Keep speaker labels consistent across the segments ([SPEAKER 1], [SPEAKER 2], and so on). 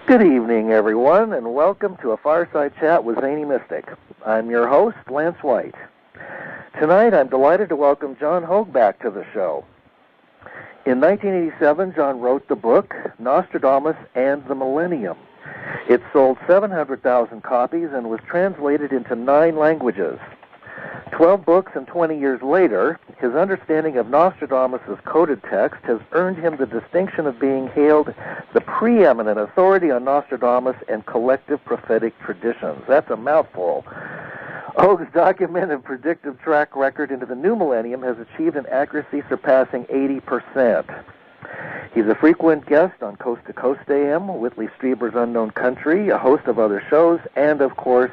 [SPEAKER 1] Good evening, everyone, and welcome to a Fireside Chat with Zany Mystic. I'm your host, Lance White. Tonight, I'm delighted to welcome John Hogue back to the show. In 1987, John wrote the book, Nostradamus and the Millennium. It sold 700,000 copies and was translated into 9 languages. 12 books and 20 years later, his understanding of Nostradamus' coded text has earned him the distinction of being hailed the preeminent authority on Nostradamus and collective prophetic traditions. That's a mouthful. Hogue's documented predictive track record into the new millennium has achieved an accuracy surpassing 80%. He's a frequent guest on Coast to Coast AM, Whitley Strieber's Unknown Country, a host of other shows, and, of course,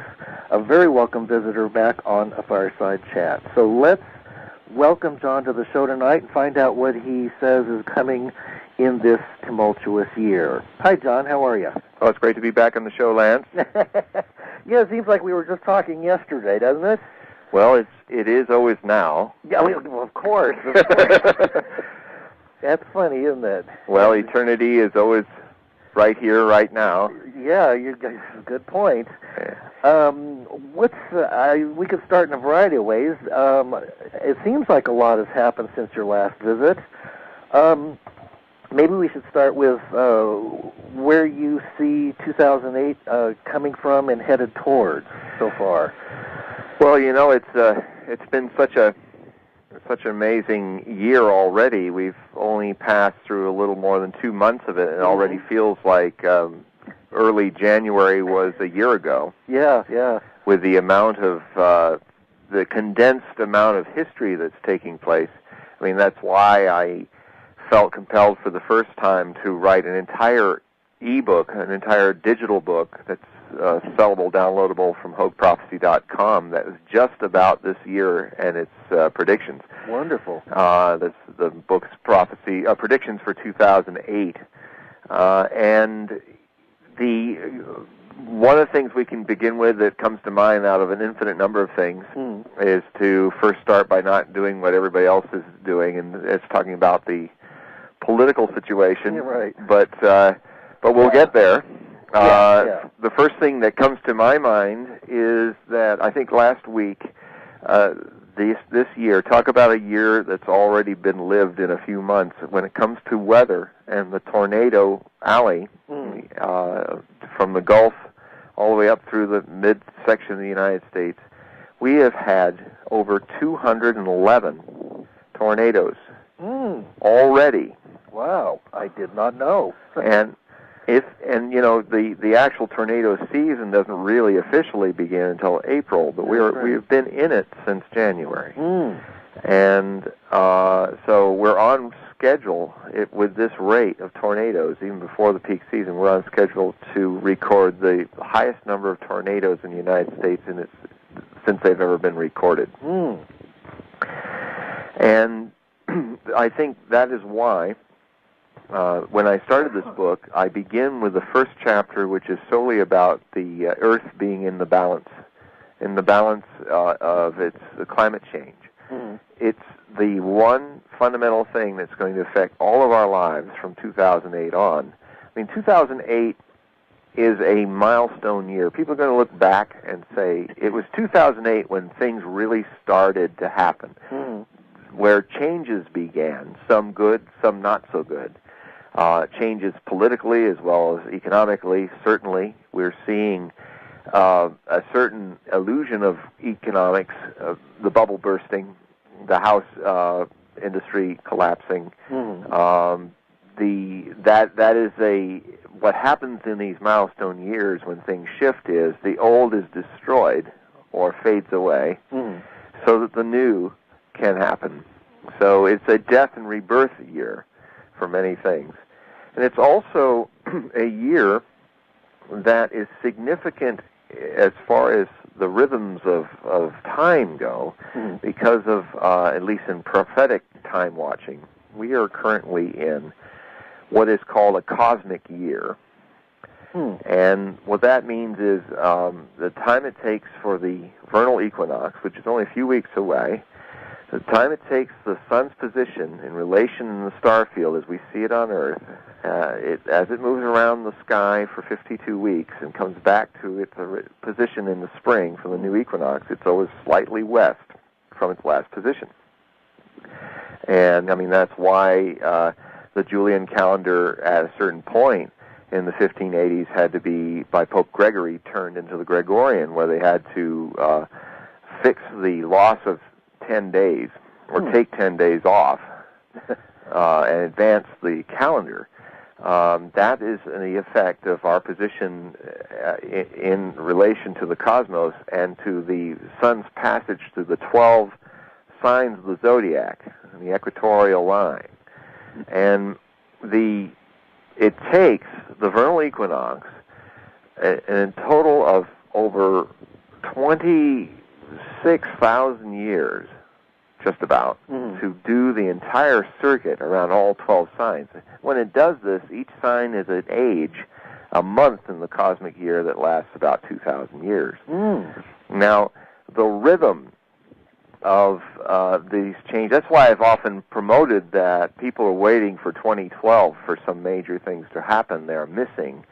[SPEAKER 1] a very welcome visitor back on a Fireside Chat. So let's welcome John to the show tonight and find out what he says is coming in this tumultuous year. Hi, John. How are you?
[SPEAKER 2] Oh, it's great to be back on the show, Lance.
[SPEAKER 1] Yeah, it seems like we were just talking yesterday, doesn't it?
[SPEAKER 2] Well, it is always now.
[SPEAKER 1] Yeah, well, of course. That's funny, isn't it?
[SPEAKER 2] Well, eternity is always right here, right now.
[SPEAKER 1] Yeah, good point. We could start in a variety of ways. It seems like a lot has happened since your last visit. Maybe we should start with where you see 2008 coming from and headed towards so far.
[SPEAKER 2] Well, you know, it's been such an amazing year already. We've only passed through a little more than 2 months of it, and it already feels like early January was a year ago.
[SPEAKER 1] Yeah.
[SPEAKER 2] With the amount of the condensed amount of history that's taking place. I mean, that's why I felt compelled for the first time to write an entire ebook, an entire digital book that's sellable, downloadable from HogueProphecy.com that is just about this year and its predictions.
[SPEAKER 1] Wonderful.
[SPEAKER 2] That's the book's predictions for 2008. And one of the things we can begin with that comes to mind out of an infinite number of things is to first start by not doing what everybody else is doing, and it's talking about the political situation.
[SPEAKER 1] Yeah, right.
[SPEAKER 2] But we'll get there.
[SPEAKER 1] Yeah.
[SPEAKER 2] The first thing that comes to my mind is that I think last week, this year, talk about a year that's already been lived in a few months. When it comes to weather and the tornado alley, from the Gulf all the way up through the midsection of the United States, we have had over 211 tornadoes already.
[SPEAKER 1] Wow, I did not know.
[SPEAKER 2] And you know, the actual tornado season doesn't really officially begin until April, but we've been in it since January. And so we're on schedule with this rate of tornadoes. Even before the peak season, we're on schedule to record the highest number of tornadoes in the United States since they've ever been recorded. And I think that is why when I started this book, I begin with the first chapter, which is solely about the Earth being in the balance of its climate change. It's the one fundamental thing that's going to affect all of our lives from 2008 on. I mean, 2008 is a milestone year. People are going to look back and say, it was 2008 when things really started to happen, where changes began, some good, some not so good. Changes politically as well as economically, certainly. We're seeing a certain illusion of economics, the bubble bursting, the house industry collapsing. That is what happens in these milestone years when things shift is the old is destroyed or fades away so that the new can happen. So it's a death and rebirth year for many things. And it's also a year that is significant as far as the rhythms of time go, because of, at least in prophetic time watching, we are currently in what is called a cosmic year. And what that means is the time it takes for the vernal equinox, which is only a few weeks away, The time it takes the sun's position in relation in the star field as we see it on Earth, as it moves around the sky for 52 weeks and comes back to its position in the spring for the new equinox, it's always slightly west from its last position. And, I mean, that's why the Julian calendar at a certain point in the 1580s had to be, by Pope Gregory, turned into the Gregorian, where they had to fix the loss of 10 days, or take 10 days off, and advance the calendar. That is the effect of our position in relation to the cosmos and to the sun's passage through the 12 signs of the zodiac, and the equatorial line. And it takes the vernal equinox a total of over 26,000 years, just about, to do the entire circuit around all 12 signs. When it does this, each sign is an age, a month in the cosmic year that lasts about 2,000 years. Now, the rhythm of these changes, that's why I've often promoted that people are waiting for 2012 for some major things to happen. They're missing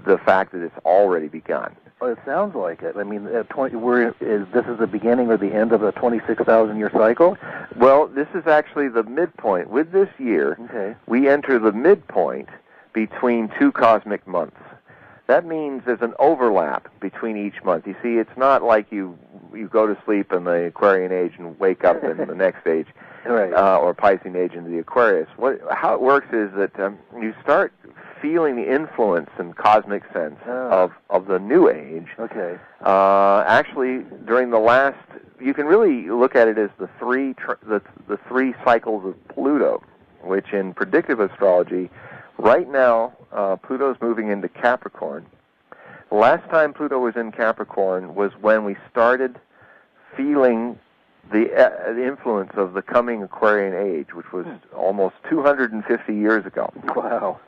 [SPEAKER 2] the fact that it's already begun.
[SPEAKER 1] Well, it sounds like it. I mean, this is the beginning or the end of a 26,000-year cycle?
[SPEAKER 2] Well, this is actually the midpoint. With this year, we enter the midpoint between two cosmic months. That means there's an overlap between each month. You see, it's not like you go to sleep in the Aquarian age and wake up in the next age, or Piscean age into the Aquarius. How it works is that you start feeling the influence and cosmic sense of the new age. Actually, during the last, you can really look at it as the three cycles of Pluto, which in predictive astrology, right now, Pluto's moving into Capricorn. The last time Pluto was in Capricorn was when we started feeling the influence of the coming Aquarian age, which was almost 250 years ago.
[SPEAKER 1] Wow.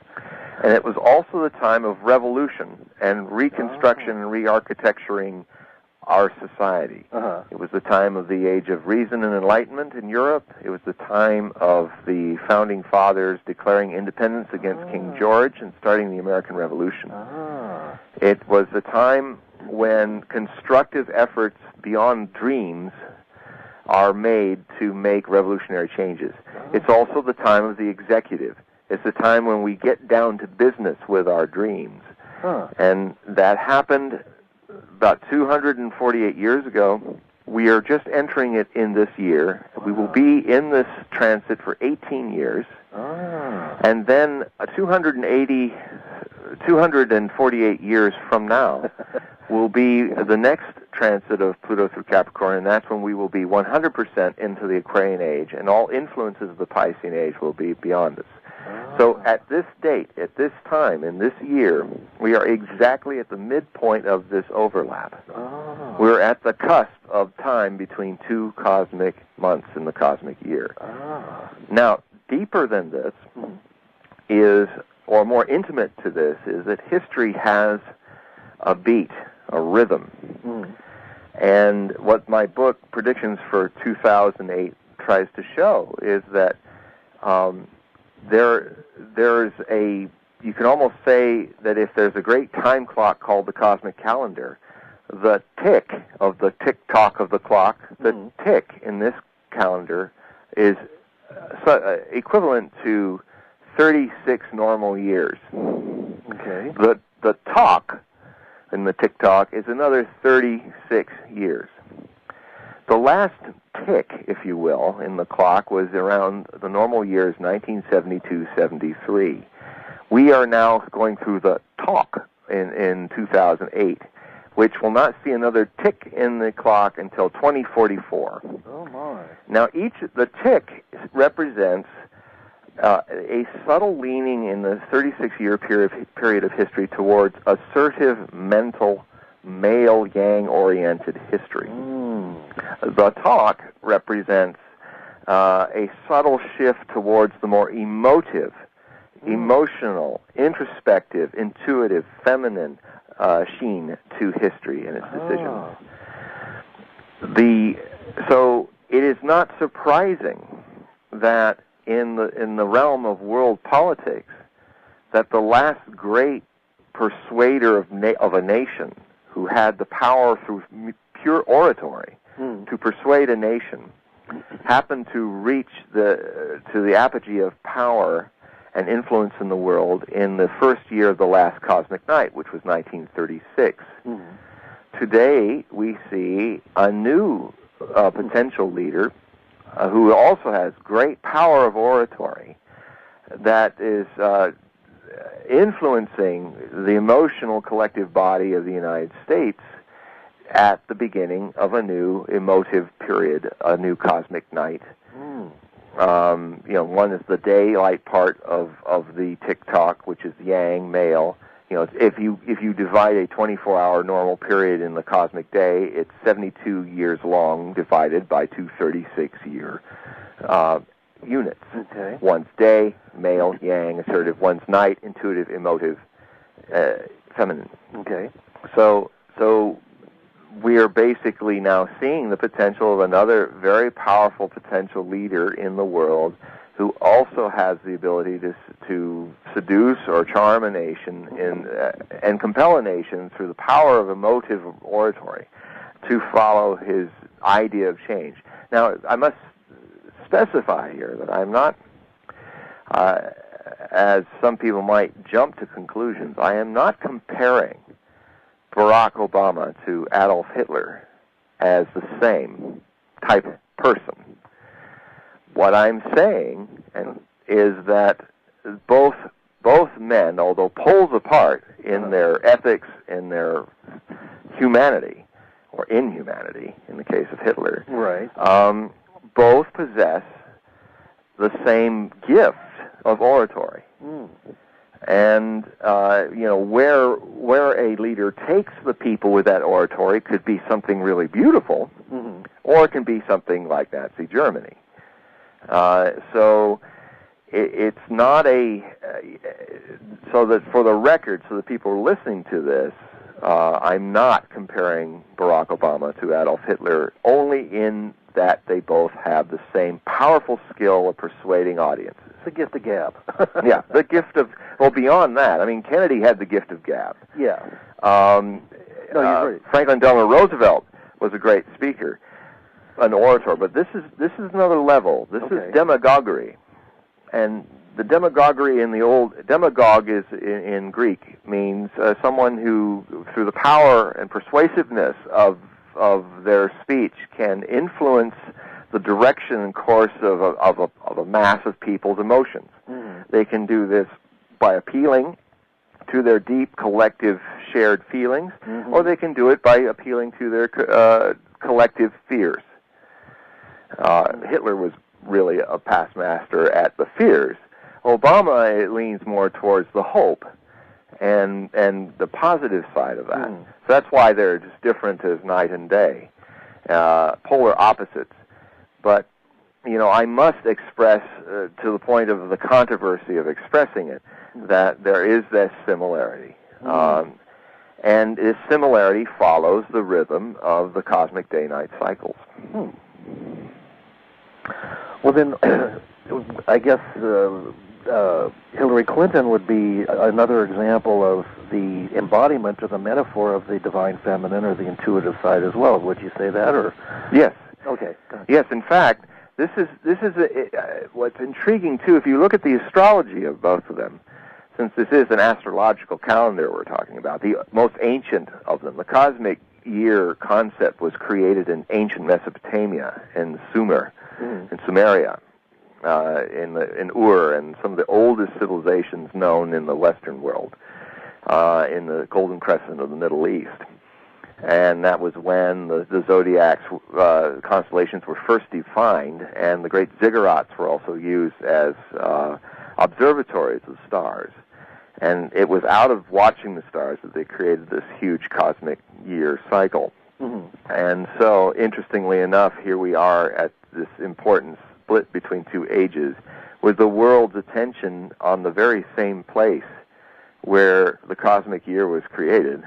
[SPEAKER 2] And it was also the time of revolution and reconstruction and re-architecturing our society. It was the time of the age of reason and enlightenment in Europe. It was the time of the founding fathers declaring independence against King George and starting the American Revolution. It was the time when constructive efforts beyond dreams are made to make revolutionary changes. It's also the time of the executive. It's the time when we get down to business with our dreams. And that happened about 248 years ago. We are just entering it in this year. We will be in this transit for 18 years. And then 248 years from now will be the next transit of Pluto through Capricorn, and that's when we will be 100% into the Aquarian age, and all influences of the Piscean age will be beyond us. So at this date, at this time, in this year, we are exactly at the midpoint of this overlap. We're at the cusp of time between two cosmic months in the cosmic year. Now, deeper than this is, or more intimate to this, is that history has a beat, a rhythm. And what my book, Predictions for 2008, tries to show is that there's a, you can almost say that if there's a great time clock called the cosmic calendar, the tick of the tick-tock of the clock, the tick in this calendar is equivalent to 36 normal years. The talk in the tick-tock is another 36 years. The last tick, if you will, in the clock was around the normal years 1972-73. We are now going through the talk in 2008, which will not see another tick in the clock until 2044.
[SPEAKER 1] Oh, my.
[SPEAKER 2] Now, the tick represents a subtle leaning in the 36-year period of history towards assertive, mental, male, yang-oriented history. The talk represents a subtle shift towards the more emotive, emotional, introspective, intuitive, feminine sheen to history and its decisions. So it is not surprising that in the realm of world politics, that the last great persuader of a nation who had the power through pure oratory to persuade a nation happened to reach to the apogee of power and influence in the world in the first year of the last cosmic night, which was 1936. Today, we see a new potential leader who also has great power of oratory that is influencing the emotional collective body of the United States at the beginning of a new emotive period, a new cosmic night. One is the daylight part of the tick-tock, which is yang, male. If you divide a 24-hour normal period in the cosmic day, it's 72 years long divided by two 36-year units.
[SPEAKER 1] Okay.
[SPEAKER 2] One's day, male, yang, assertive. One's night, intuitive, emotive, feminine.
[SPEAKER 1] Okay.
[SPEAKER 2] So we are basically now seeing the potential of another very powerful potential leader in the world who also has the ability to seduce or charm a nation and compel a nation through the power of emotive oratory to follow his idea of change. Now, I must specify here that I'm not, as some people might jump to conclusions, I am not comparing Barack Obama to Adolf Hitler as the same type of person. What I'm saying is that both men, although poles apart in their ethics, in their humanity, or inhumanity, in the case of Hitler,
[SPEAKER 1] right,
[SPEAKER 2] both possess the same gift of oratory. And where a leader takes the people with that oratory could be something really beautiful, or it can be something like Nazi Germany. So it's not so that for the record, so that people are listening to this, I'm not comparing Barack Obama to Adolf Hitler, only in that they both have the same powerful skill of persuading audiences.
[SPEAKER 1] The gift of gab.
[SPEAKER 2] Yeah, the gift of, beyond that, I mean, Kennedy had the gift of gab.
[SPEAKER 1] Yeah. No, you're right.
[SPEAKER 2] Franklin Delano Roosevelt was a great speaker, an orator, but this is another level. This is demagoguery. And the demagoguery in the old, demagogue is in Greek, means someone who, through the power and persuasiveness of their speech, can influence the direction and course of a mass of people's emotions. They can do this by appealing to their deep collective shared feelings, or they can do it by appealing to their collective fears. Hitler was really a past master at the fears. Obama leans more towards the hope and the positive side of that. So that's why they're just different as night and day, polar opposites. But, I must express, to the point of the controversy of expressing it, that there is this similarity. And this similarity follows the rhythm of the cosmic day-night cycles.
[SPEAKER 1] Well, then, I guess Hillary Clinton would be another example of the embodiment or the metaphor of the divine feminine or the intuitive side as well. Would you say that, or?
[SPEAKER 2] Yes.
[SPEAKER 1] Okay.
[SPEAKER 2] Yes, in fact, this is what's intriguing too. If you look at the astrology of both of them, since this is an astrological calendar we're talking about, the most ancient of them, the cosmic year concept was created in ancient Mesopotamia, in Sumer, in Sumeria, in Ur, and some of the oldest civilizations known in the Western world, in the Golden Crescent of the Middle East. And that was when the zodiacs, constellations were first defined, and the great ziggurats were also used as observatories of stars. And it was out of watching the stars that they created this huge cosmic year cycle. And so, interestingly enough, here we are at this important split between two ages, with the world's attention on the very same place where the cosmic year was created,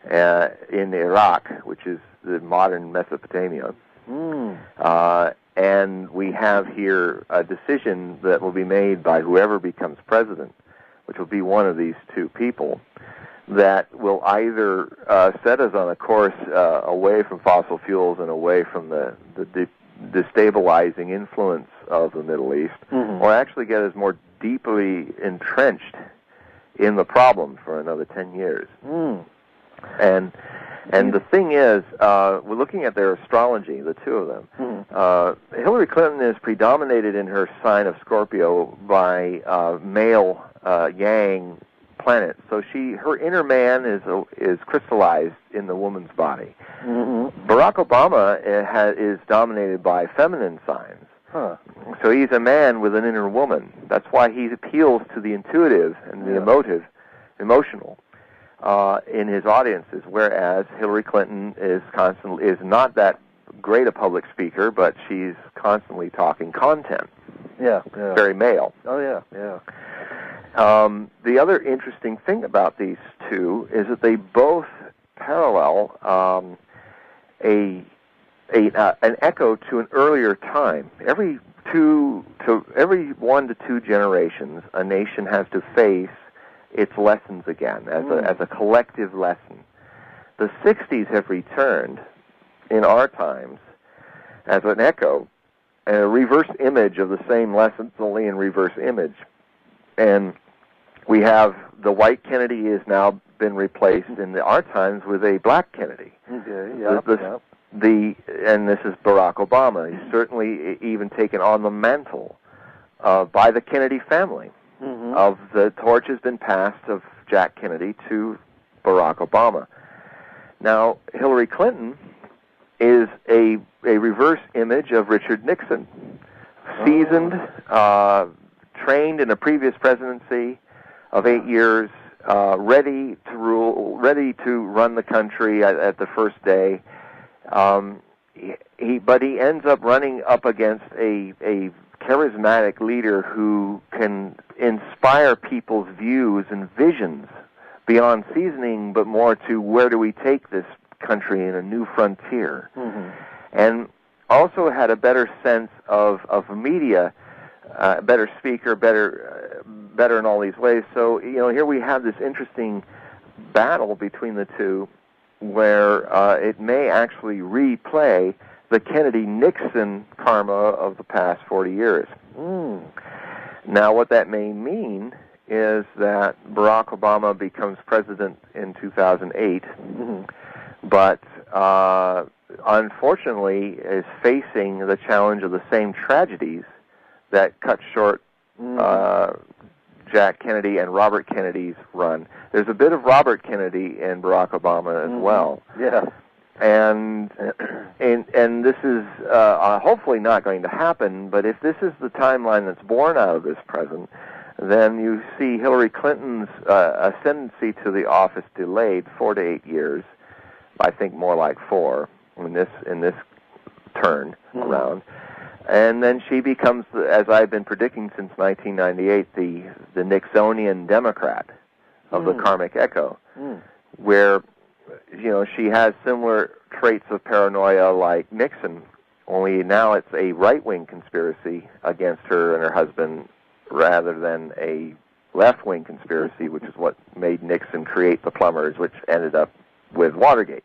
[SPEAKER 2] in Iraq, which is the modern Mesopotamia. And we have here a decision that will be made by whoever becomes president, which will be one of these two people, that will either set us on a course away from fossil fuels and away from the destabilizing influence of the Middle East, or actually get us more deeply entrenched in the problem for another 10 years. And the thing is, we're looking at their astrology, the two of them. Hillary Clinton is predominated in her sign of Scorpio by male yang planets. So her inner man is crystallized in the woman's body. Barack Obama is dominated by feminine signs. So he's a man with an inner woman. That's why he appeals to the intuitive and the emotional in his audiences, whereas Hillary Clinton is not that great a public speaker, but she's constantly talking content. Very male. The other interesting thing about these two is that they both parallel an echo to an earlier time. Every 1 to 2 generations, a nation has to face its lessons again as a collective lesson. The 60s have returned in our times as an echo and a reverse image of the same lessons, only in reverse image. And we have the white Kennedy has now been replaced in our times with a black Kennedy. And this is Barack Obama. He's certainly even taken on the mantle by the Kennedy family. Of the torch has been passed of Jack Kennedy to Barack Obama. Now, Hillary Clinton is a reverse image of Richard Nixon, seasoned, trained in a previous presidency of 8 years, ready to rule, ready to run the country at the first day. But he ends up running up against a charismatic leader who can inspire people's views and visions beyond seasoning, but more to where do we take this country in a new frontier. And also had a better sense of media, better speaker, better in all these ways. So, here we have this interesting battle between the two where it may actually replay the Kennedy-Nixon karma of the past 40 years. Now, what that may mean is that Barack Obama becomes president in 2008, but unfortunately is facing the challenge of the same tragedies that cut short Jack Kennedy and Robert Kennedy's run. There's a bit of Robert Kennedy in Barack Obama as well. And this is hopefully not going to happen, but if this is the timeline that's born out of this present, then you see Hillary Clinton's ascendancy to the office delayed 4 to 8 years. I think more like 4 in this turn around. And then she becomes, as I've been predicting since 1998, the Nixonian Democrat of the karmic echo, where she has similar traits of paranoia like Nixon, only now it's a right-wing conspiracy against her and her husband rather than a left-wing conspiracy, which is what made Nixon create the plumbers, which ended up with Watergate.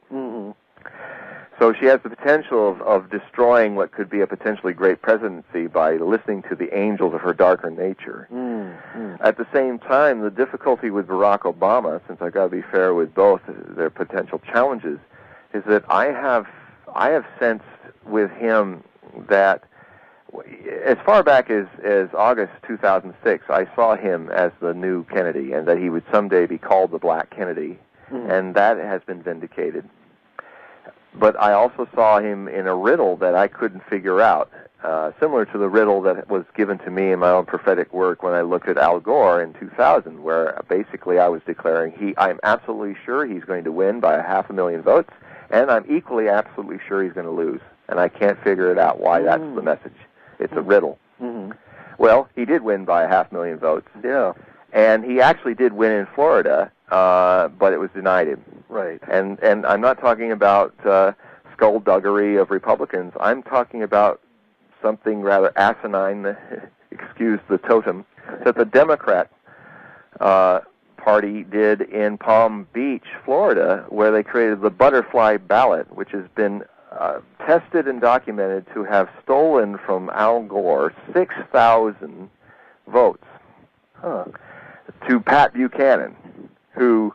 [SPEAKER 2] So she has the potential of destroying what could be a potentially great presidency by listening to the angels of her darker nature. At the same time, the difficulty with Barack Obama, since I've got to be fair with both their potential challenges, is that I have sensed with him that as far back as August 2006, I saw him as the new Kennedy and that he would someday be called the Black Kennedy, and that has been vindicated. But I also saw him in a riddle that I couldn't figure out, similar to the riddle that was given to me in my own prophetic work when I looked at Al Gore in 2000, where basically I was declaring I'm absolutely sure he's going to win by 500,000 votes, and I'm equally absolutely sure he's going to lose. And I can't figure it out why that's the message. It's a riddle. Well, he did win by 500,000 votes. And he actually did win in Florida, but it was denied him. And I'm not talking about skullduggery of Republicans. I'm talking about something rather asinine, excuse the totem, that the Democrat Party did in Palm Beach, Florida, where they created the butterfly ballot, which has been tested and documented to have stolen from Al Gore 6,000 votes to Pat Buchanan, who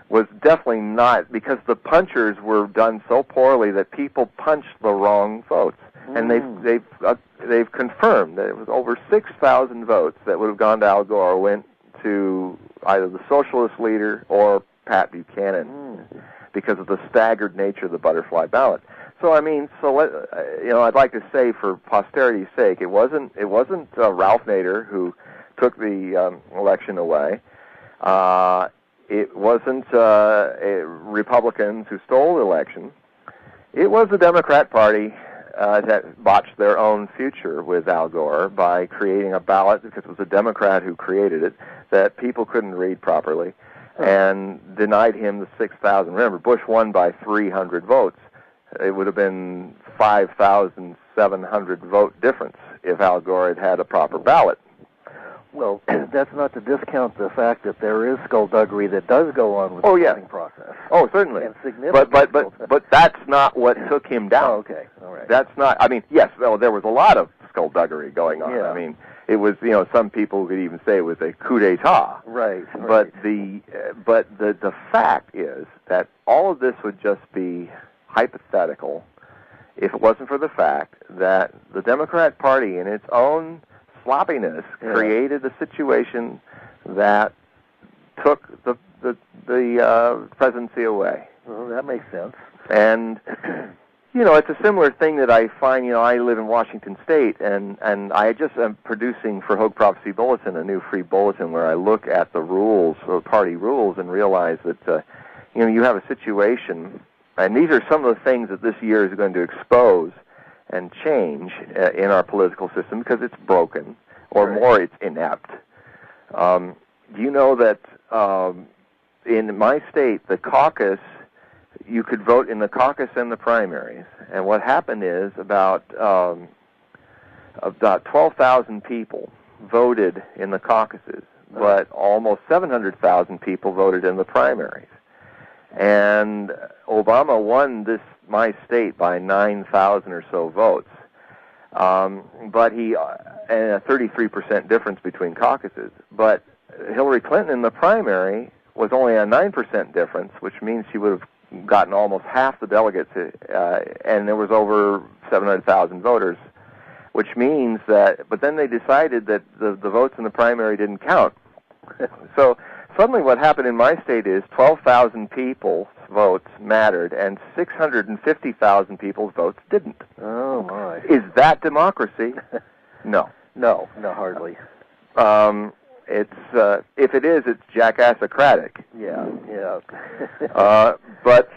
[SPEAKER 2] was definitely not, because the punchers were done so poorly that people punched the wrong votes. And they've confirmed that it was over 6,000 votes that would have gone to Al Gore went to either the socialist leader or Pat Buchanan because of the staggered nature of the butterfly ballot. So I mean, I'd like to say, for posterity's sake, it wasn't Ralph Nader who took the election away. It wasn't Republicans who stole the election. It was the Democrat Party that botched their own future with Al Gore by creating a ballot, because it was a Democrat who created it, that people couldn't read properly, and denied him the 6,000. Remember, Bush won by 300 votes. It would have been 5,700 vote difference if Al Gore had had a proper ballot.
[SPEAKER 1] Well, that's not to discount the fact that there is skullduggery that does go on with the voting process.
[SPEAKER 2] Oh, certainly.
[SPEAKER 1] And significant.
[SPEAKER 2] But that's not what took him down.
[SPEAKER 1] Oh, okay. All right.
[SPEAKER 2] That's not. I mean, yes, well, there was a lot of skullduggery going on.
[SPEAKER 1] Yeah.
[SPEAKER 2] I mean, it was, some people could even say it was a coup d'état.
[SPEAKER 1] Right.
[SPEAKER 2] But the fact is that all of this would just be hypothetical if it wasn't for the fact that the Democrat Party, in its own sloppiness, created a situation that took the presidency away.
[SPEAKER 1] Well, that makes sense.
[SPEAKER 2] And it's a similar thing that I find. I live in Washington State, and I just am producing for Hogue Prophecy Bulletin a new free bulletin where I look at the rules, or party rules, and realize that you have a situation, and these are some of the things that this year is going to expose and change in our political system, because it's broken, or more, it's inept. Do you know that in my state, the caucus, you could vote in the caucus and the primaries, and what happened is about 12,000 people voted in the caucuses, but almost 700,000 people voted in the primaries. And Obama won my state by 9,000 or so votes, but and a 33% difference between caucuses. But Hillary Clinton in the primary was only a 9% difference, which means she would have gotten almost half the delegates, and there was over 700,000 voters, which means that. But then they decided that the votes in the primary didn't count. So suddenly what happened in my state is 12,000 people's votes mattered, and 650,000 people's votes didn't.
[SPEAKER 1] Oh, my.
[SPEAKER 2] Is that democracy? No.
[SPEAKER 1] No, hardly.
[SPEAKER 2] It's if it is, it's jackassocratic.
[SPEAKER 1] Yeah.
[SPEAKER 2] But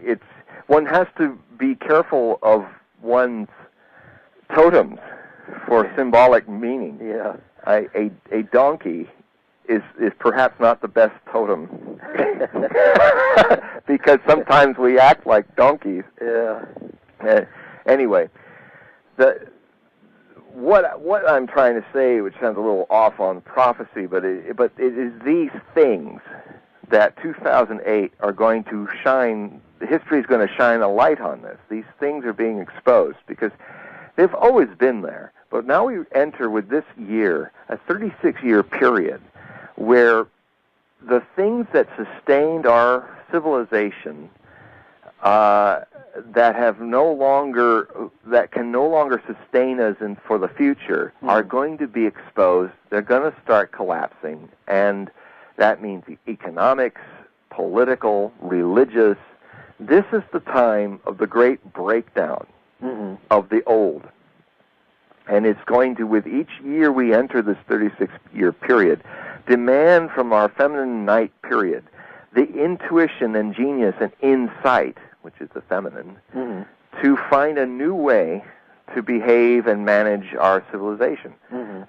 [SPEAKER 2] it's one has to be careful of one's totems for symbolic meaning.
[SPEAKER 1] Yeah.
[SPEAKER 2] A donkey is perhaps not the best totem because sometimes we act like donkeys.
[SPEAKER 1] Yeah.
[SPEAKER 2] Anyway, what I'm trying to say, which sounds a little off on prophecy, but it is these things that 2008 are going to shine. History is going to shine a light on this. These things are being exposed because they've always been there. But now we enter with this year, a 36-year period, where the things that sustained our civilization that can no longer sustain us for the future are going to be exposed. They're going to start collapsing, and that means economics, political, religious. This is the time of the great breakdown of the old. And it's going to, with each year we enter this 36-year period, demand from our feminine night period the intuition and genius and insight, which is the feminine, to find a new way to behave and manage our civilization.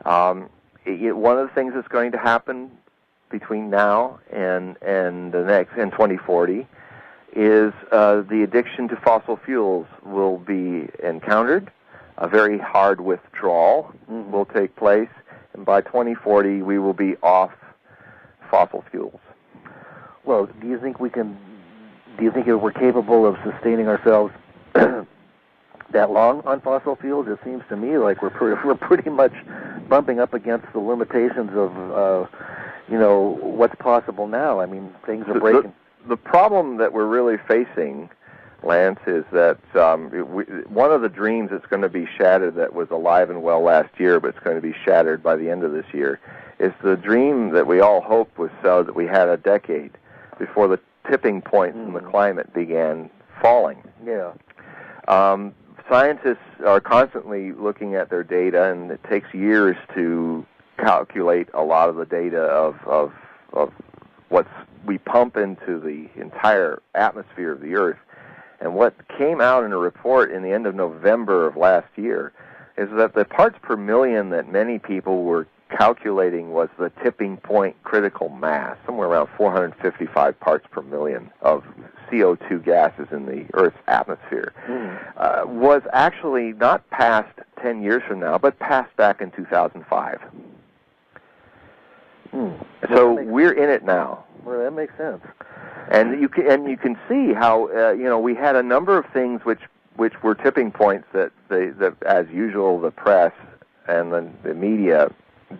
[SPEAKER 2] One of the things that's going to happen between now and 2040 is the addiction to fossil fuels will be encountered. A very hard withdrawal will take place, and by 2040 we will be off fossil fuels.
[SPEAKER 1] Well, do you think we're capable of sustaining ourselves that long on fossil fuels? It seems to me like we're pretty much bumping up against the limitations of what's possible now. I mean, things are breaking.
[SPEAKER 2] The problem that we're really facing, Lance, is that one of the dreams that's going to be shattered that was alive and well last year, but it's going to be shattered by the end of this year, is the dream that we all hoped was so that we had a decade before the tipping point in the climate began falling.
[SPEAKER 1] Yeah.
[SPEAKER 2] Scientists are constantly looking at their data, and it takes years to calculate a lot of the data of what we pump into the entire atmosphere of the Earth. And what came out in a report in the end of November of last year is that the parts per million that many people were calculating was the tipping point critical mass, somewhere around 455 parts per million of CO2 gases in the Earth's atmosphere, was actually not passed 10 years from now, but passed back in 2005. So we're in it now.
[SPEAKER 1] Well, that makes sense.
[SPEAKER 2] And you can see how we had a number of things which were tipping points that as usual the press and the media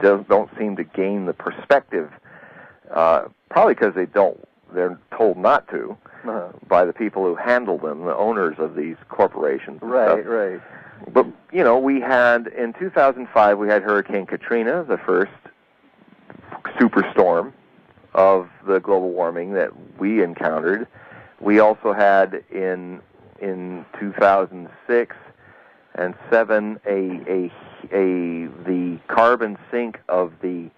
[SPEAKER 2] don't seem to gain the perspective, probably because they're told not to by the people who handle them, the owners of these corporations.
[SPEAKER 1] Right.
[SPEAKER 2] But we had in 2005 we had Hurricane Katrina, the first superstorm of the global warming that we encountered. We also had in 2006 and 7 the carbon sink of the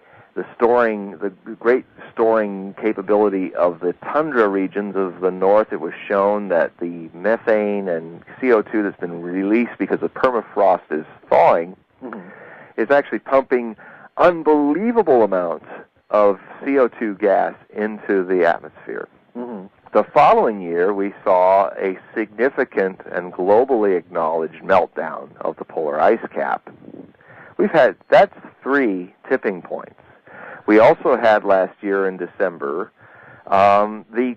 [SPEAKER 2] great storing capability of the tundra regions of the north. It was shown that the methane and CO2 that's been released because the permafrost is thawing is actually pumping unbelievable amounts of CO2 gas into the atmosphere. The following year, we saw a significant and globally acknowledged meltdown of the polar ice cap. That's 3 tipping points. We also had last year in December, the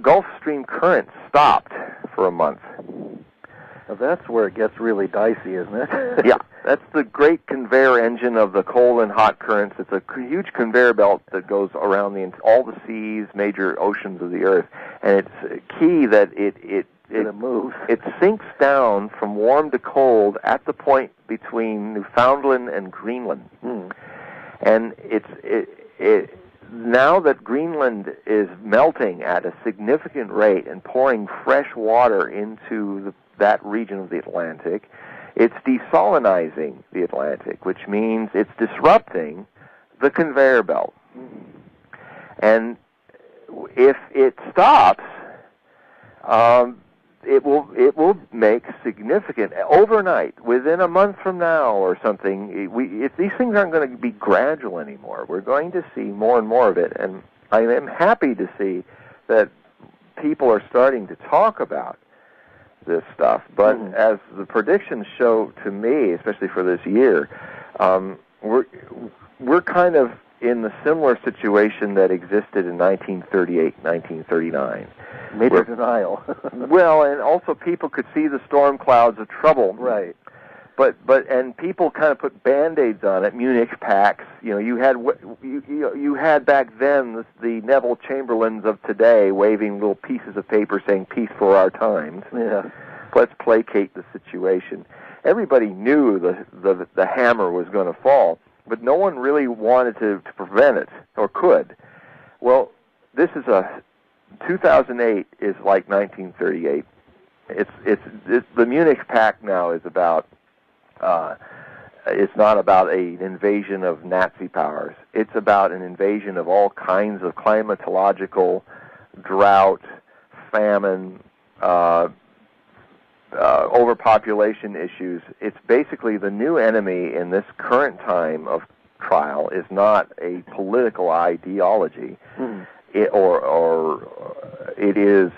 [SPEAKER 2] Gulf Stream current stopped for a month.
[SPEAKER 1] Now that's where it gets really dicey, isn't it?
[SPEAKER 2] Yeah, that's the great conveyor engine of the cold and hot currents. It's a huge conveyor belt that goes around all the seas, major oceans of the Earth, and it's key that it
[SPEAKER 1] moves.
[SPEAKER 2] It sinks down from warm to cold at the point between Newfoundland and Greenland. And now that Greenland is melting at a significant rate and pouring fresh water into that region of the Atlantic, it's desalinizing the Atlantic, which means it's disrupting the conveyor belt. And if it stops, it will make significant overnight, within a month from now or something. If these things aren't going to be gradual anymore, we're going to see more and more of it. And I am happy to see that people are starting to talk about this stuff. But as the predictions show to me, especially for this year, we're kind of in the similar situation that existed in 1938, 1939.
[SPEAKER 1] Major denial.
[SPEAKER 2] Well, and also people could see the storm clouds of trouble.
[SPEAKER 1] Right.
[SPEAKER 2] And people kind of put Band-Aids on it, Munich pacts. You had back then the Neville Chamberlains of today waving little pieces of paper saying "Peace for our times."
[SPEAKER 1] Yeah.
[SPEAKER 2] Let's placate the situation. Everybody knew the hammer was going to fall, but no one really wanted to prevent it or could. Well, 2008 is like 1938. It's the Munich Pact now is about. It's not about an invasion of Nazi powers. It's about an invasion of all kinds of climatological, drought, famine, overpopulation issues. It's basically the new enemy in this current time of trial is not a political ideology, it is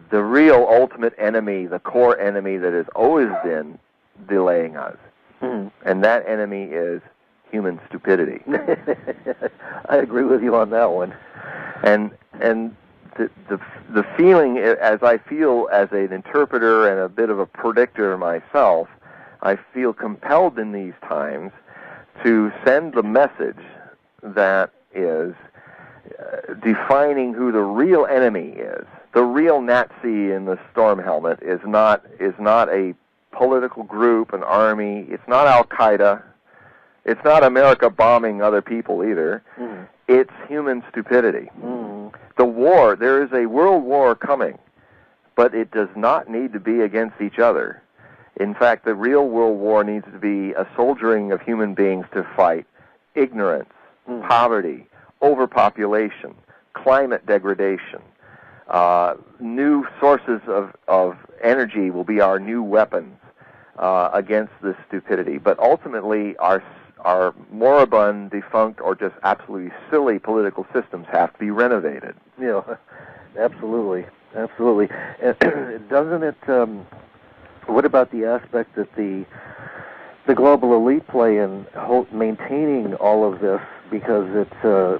[SPEAKER 2] the real ultimate enemy, the core enemy that has always been delaying us. And that enemy is human stupidity.
[SPEAKER 1] I agree with you on that one.
[SPEAKER 2] And the feeling, as I feel as an interpreter and a bit of a predictor myself, I feel compelled in these times to send the message that is defining who the real enemy is. The real Nazi in the storm helmet is not a political group, an army. It's not Al-Qaeda. It's not America bombing other people either. It's human stupidity. The war, there is a world war coming, but it does not need to be against each other. In fact, the real world war needs to be a soldiering of human beings to fight ignorance, poverty, overpopulation, climate degradation. New sources of energy will be our new weapons against this stupidity. But ultimately, our moribund, defunct, or just absolutely silly political systems have to be renovated.
[SPEAKER 1] Yeah, absolutely. And doesn't it? What about the aspect that the global elite play in maintaining all of this because it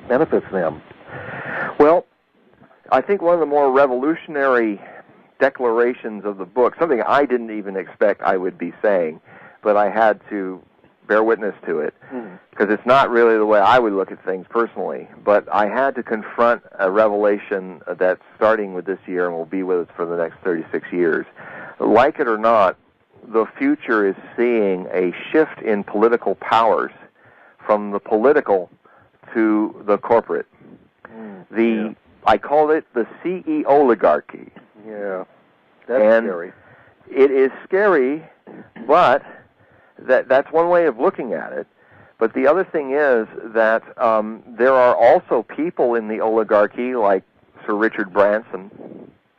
[SPEAKER 1] benefits them?
[SPEAKER 2] Well, I think one of the more revolutionary declarations of the book, something I didn't even expect I would be saying, but I had to bear witness to it, because it's not really the way I would look at things personally, but I had to confront a revelation that's starting with this year and will be with us for the next 36 years. Like it or not, the future is seeing a shift in political powers from the political to the corporate. I call it the CE oligarchy.
[SPEAKER 1] Yeah, that's scary.
[SPEAKER 2] It is scary, but that's one way of looking at it. But the other thing is that there are also people in the oligarchy, like Sir Richard Branson,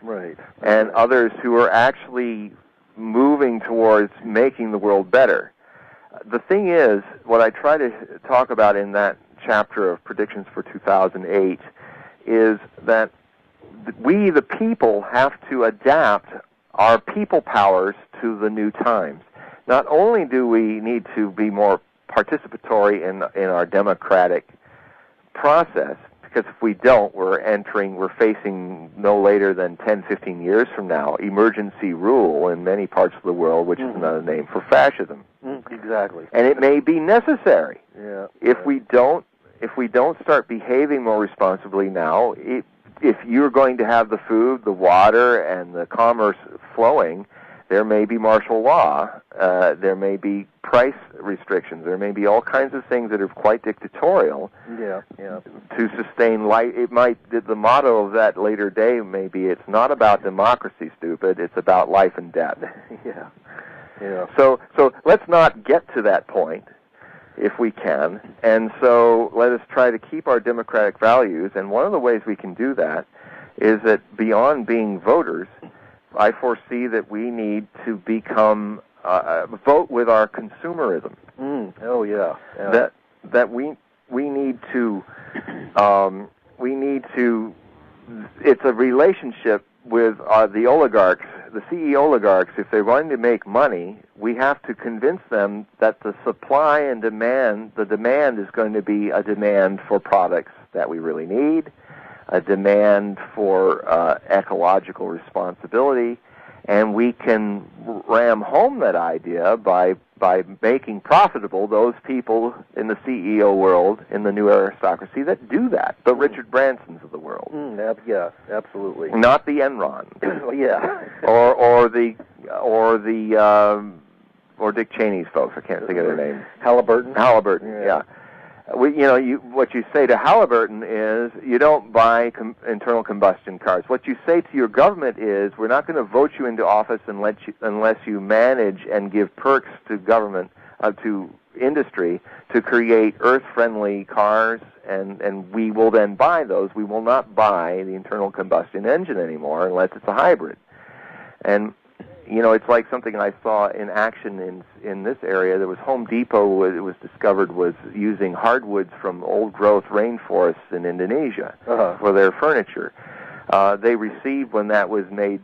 [SPEAKER 1] right,
[SPEAKER 2] and others who are actually moving towards making the world better. The thing is, what I try to talk about in that chapter of Predictions for 2008 is that we, the people, have to adapt our people powers to the new times. Not only do we need to be more participatory in our democratic process, because if we don't, we're facing no later than 10, 15 years from now, emergency rule in many parts of the world, which is another name for fascism.
[SPEAKER 1] Exactly.
[SPEAKER 2] And it may be necessary.
[SPEAKER 1] Yeah.
[SPEAKER 2] If we don't start behaving more responsibly now, if you're going to have the food, the water, and the commerce flowing, there may be martial law, there may be price restrictions, there may be all kinds of things that are quite dictatorial.
[SPEAKER 1] Yeah.
[SPEAKER 2] To sustain life. The motto of that later day may be, it's not about democracy, stupid, it's about life and death.
[SPEAKER 1] Yeah.
[SPEAKER 2] So let's not get to that point, if we can, and so let us try to keep our democratic values, and one of the ways we can do that is that beyond being voters, I foresee that we need to become vote with our consumerism.
[SPEAKER 1] Oh yeah.
[SPEAKER 2] That we need to it's a relationship with the oligarchs, the CE oligarchs. If they're going to make money, we have to convince them that the supply and demand, the demand is going to be a demand for products that we really need, a demand for ecological responsibility, and we can ram home that idea by making profitable those people in the CEO world, in the new aristocracy, that do that, the Richard Bransons of the world.
[SPEAKER 1] Yeah, absolutely.
[SPEAKER 2] Not the Enron.
[SPEAKER 1] Yeah.
[SPEAKER 2] or Dick Cheney's folks. I can't think of their name.
[SPEAKER 1] Halliburton,
[SPEAKER 2] yeah. What you say to Halliburton is, you don't buy internal combustion cars. What you say to your government is, we're not going to vote you into office unless you manage and give perks to government, to industry, to create earth-friendly cars, and we will then buy those. We will not buy the internal combustion engine anymore unless it's a hybrid. And it's like something I saw in action in this area. There was Home Depot, it was discovered, was using hardwoods from old-growth rainforests in Indonesia for their furniture. They received, when that was made,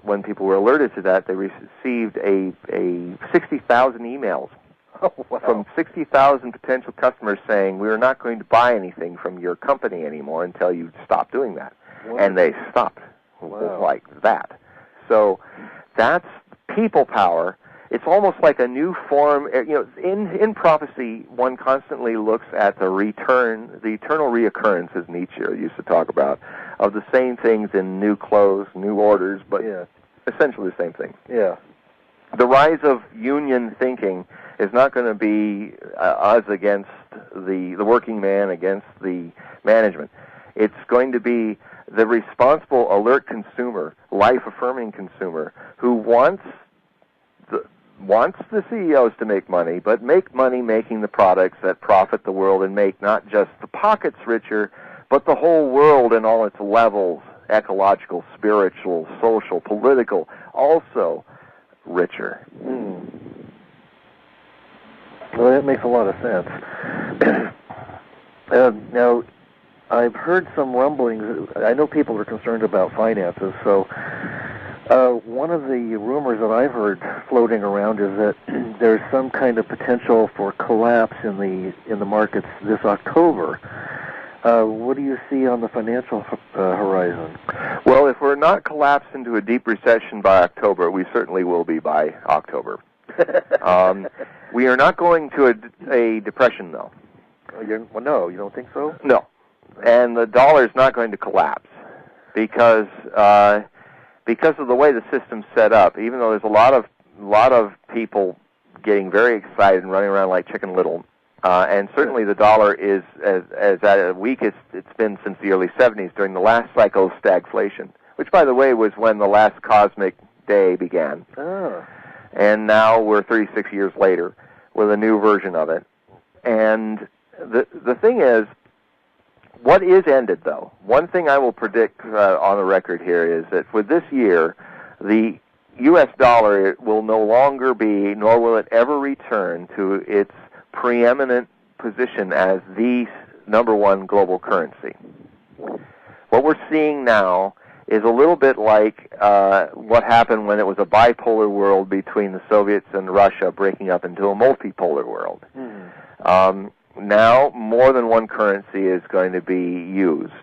[SPEAKER 2] when people were alerted to that, they received a 60,000 emails from 60,000 potential customers saying, we are not going to buy anything from your company anymore until you stop doing that.
[SPEAKER 1] Wow.
[SPEAKER 2] And they stopped like that. So that's people power. It's almost like a new form. In prophecy, one constantly looks at the eternal reoccurrence, as Nietzsche used to talk about, of the same things in new clothes, new orders, but essentially the same thing.
[SPEAKER 1] Yeah.
[SPEAKER 2] The rise of union thinking is not going to be us against the working man against the management. It's going to be the responsible, alert consumer, life-affirming consumer who wants the CEOs to make money, but make money making the products that profit the world and make not just the pockets richer, but the whole world in all its levels, ecological, spiritual, social, political, also richer.
[SPEAKER 1] Well, that makes a lot of sense. Now, I've heard some rumblings. I know people are concerned about finances, so one of the rumors that I've heard floating around is that there's some kind of potential for collapse in the markets this October. What do you see on the financial horizon?
[SPEAKER 2] Well, if we're not collapsed into a deep recession by October, we certainly will be by October. We are not going to a depression, though.
[SPEAKER 1] No, you don't think so?
[SPEAKER 2] No. And the dollar is not going to collapse because of the way the system's set up. Even though there's a lot of people getting very excited and running around like Chicken Little, and certainly the dollar is as at the weakest it's been since the early 70s during the last cycle of stagflation, which, by the way, was when the last cosmic day began.
[SPEAKER 1] Oh.
[SPEAKER 2] And now we're 36 years later with a new version of it. And the thing is, what is ended, though? One thing I will predict on the record here is that for this year, the U.S. dollar will no longer be, nor will it ever return to its preeminent position as the number one global currency. What we're seeing now is a little bit like what happened when it was a bipolar world between the Soviets and Russia breaking up into a multipolar world. Now, more than one currency is going to be used.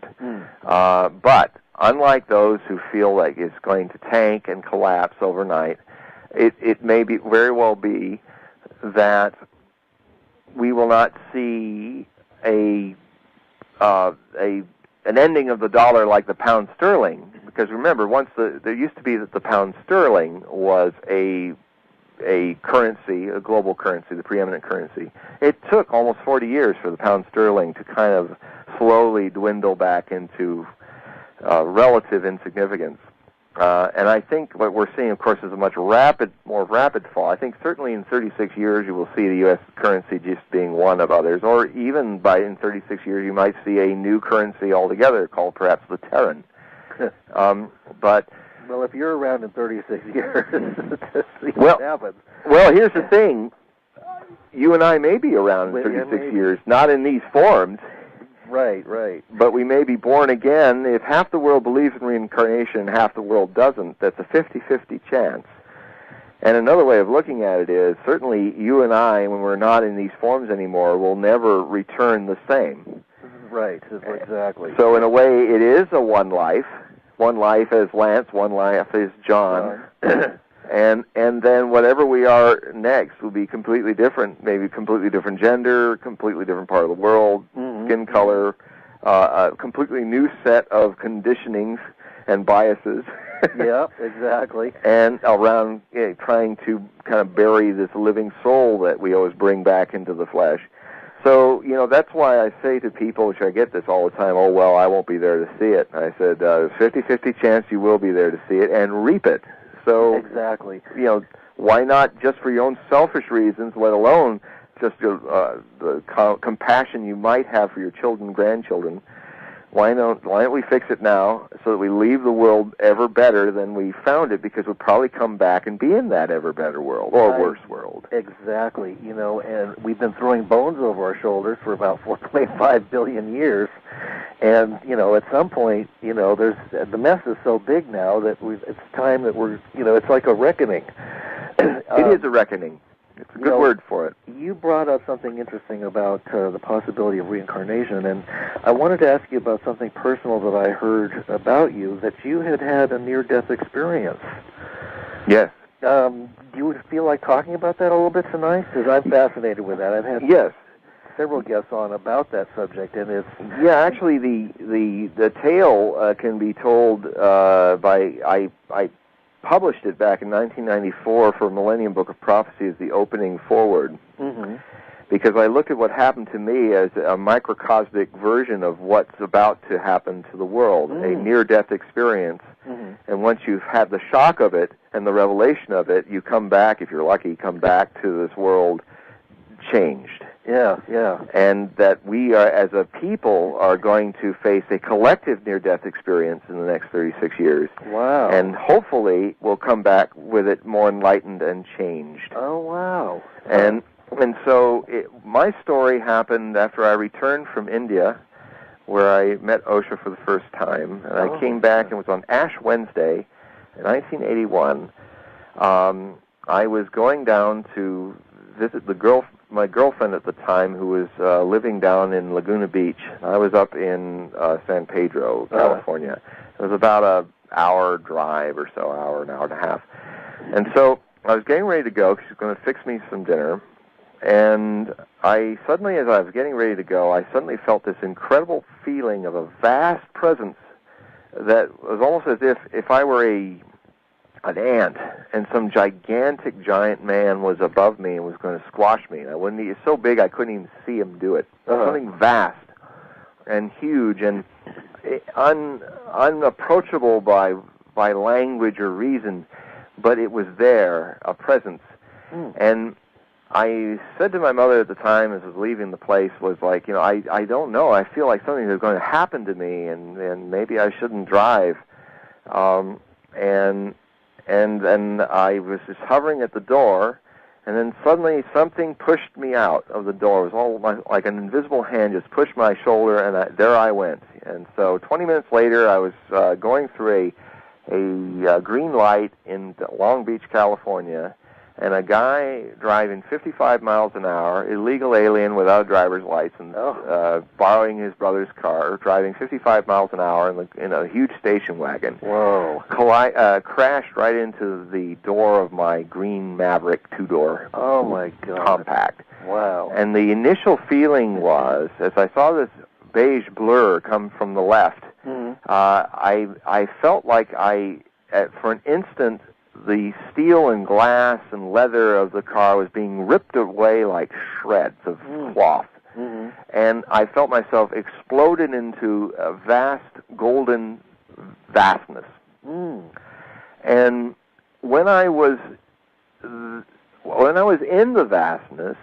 [SPEAKER 2] But unlike those who feel like it's going to tank and collapse overnight, it may very well be that we will not see an ending of the dollar like the pound sterling. Because remember, there used to be that the pound sterling was a currency, a global currency, the preeminent currency. It took almost 40 years for the pound sterling to kind of slowly dwindle back into relative insignificance. And I think what we're seeing, of course, is a more rapid fall. I think certainly in 36 years you will see the U.S. currency just being one of others, or even in 36 years you might see a new currency altogether called perhaps the Terran.
[SPEAKER 1] Well, if you're around in 36 years, see what happens.
[SPEAKER 2] Well, here's the thing. You and I may be around in 36 years, not in these forms.
[SPEAKER 1] Right.
[SPEAKER 2] But we may be born again. If half the world believes in reincarnation and half the world doesn't, that's a 50-50 chance. And another way of looking at it is, certainly you and I, when we're not in these forms anymore, will never return the same.
[SPEAKER 1] Right, exactly.
[SPEAKER 2] So in a way, it is a one life. One life as Lance, one life as John. And then whatever we are next will be completely different, maybe completely different gender, completely different part of the world, skin color, a completely new set of conditionings and biases.
[SPEAKER 1] Yeah, exactly.
[SPEAKER 2] And around trying to kind of bury this living soul that we always bring back into the flesh. So, that's why I say to people, which I get this all the time, oh, well, I won't be there to see it. And I said, 50-50 chance you will be there to see it and reap it. So,
[SPEAKER 1] exactly.
[SPEAKER 2] Why not just for your own selfish reasons, let alone just the compassion you might have for your children and grandchildren, why don't we fix it now so that we leave the world ever better than we found it, because we'll probably come back and be in that ever better world, or worse world.
[SPEAKER 1] Exactly. And we've been throwing bones over our shoulders for about 4.5 billion years. And, at some point, the mess is so big now that it's time that it's like a reckoning.
[SPEAKER 2] It is a reckoning. It's a good word for it.
[SPEAKER 1] You brought up something interesting about the possibility of reincarnation, and I wanted to ask you about something personal that I heard about you, that you had a near-death experience.
[SPEAKER 2] Yes.
[SPEAKER 1] Do you feel like talking about that a little bit tonight? Because I'm fascinated with that. I've had several guests on about that subject, and it's...
[SPEAKER 2] Yeah, actually, the tale can be told by... I published it back in 1994 for Millennium Book of Prophecy as the opening foreword, because I looked at what happened to me as a microcosmic version of what's about to happen to the world, a near-death experience. And once you've had the shock of it and the revelation of it, you come back, if you're lucky, come back to this world changed.
[SPEAKER 1] Yeah.
[SPEAKER 2] And that we are, as a people, are going to face a collective near-death experience in the next 36 years.
[SPEAKER 1] Wow.
[SPEAKER 2] And hopefully we'll come back with it more enlightened and changed.
[SPEAKER 1] Oh, wow.
[SPEAKER 2] And so my story happened after I returned from India, where I met Osho for the first time. And I came back, and it was on Ash Wednesday in 1981. I was going down to visit my girlfriend at the time, who was living down in Laguna Beach. I was up in San Pedro, California. It was about an hour drive or so, an hour and a half. And so I was getting ready to go, because she was going to fix me some dinner. And as I was getting ready to go, I suddenly felt this incredible feeling of a vast presence that was almost as if I were an ant, and some giant man was above me and was going to squash me. And it's so big I couldn't even see him do it. Something vast and huge and unapproachable by language or reason, but it was there, a presence. And I said to my mother at the time, as I was leaving the place, was like, I don't know. I feel like something is going to happen to me, and maybe I shouldn't drive. And then I was just hovering at the door, and then suddenly something pushed me out of the door. It was all like an invisible hand just pushed my shoulder, and there I went. And so 20 minutes later, I was going through a green light in Long Beach, California, and a guy driving 55 miles an hour, illegal alien without a driver's license, borrowing his brother's car, driving 55 miles an hour in a huge station wagon.
[SPEAKER 1] Whoa.
[SPEAKER 2] Crashed right into the door of my green Maverick two-door compact.
[SPEAKER 1] Wow.
[SPEAKER 2] And the initial feeling was, as I saw this beige blur come from the left, I felt like for an instant, the steel and glass and leather of the car was being ripped away like shreds of cloth. And I felt myself exploded into a vast golden vastness. And when I was in the vastness,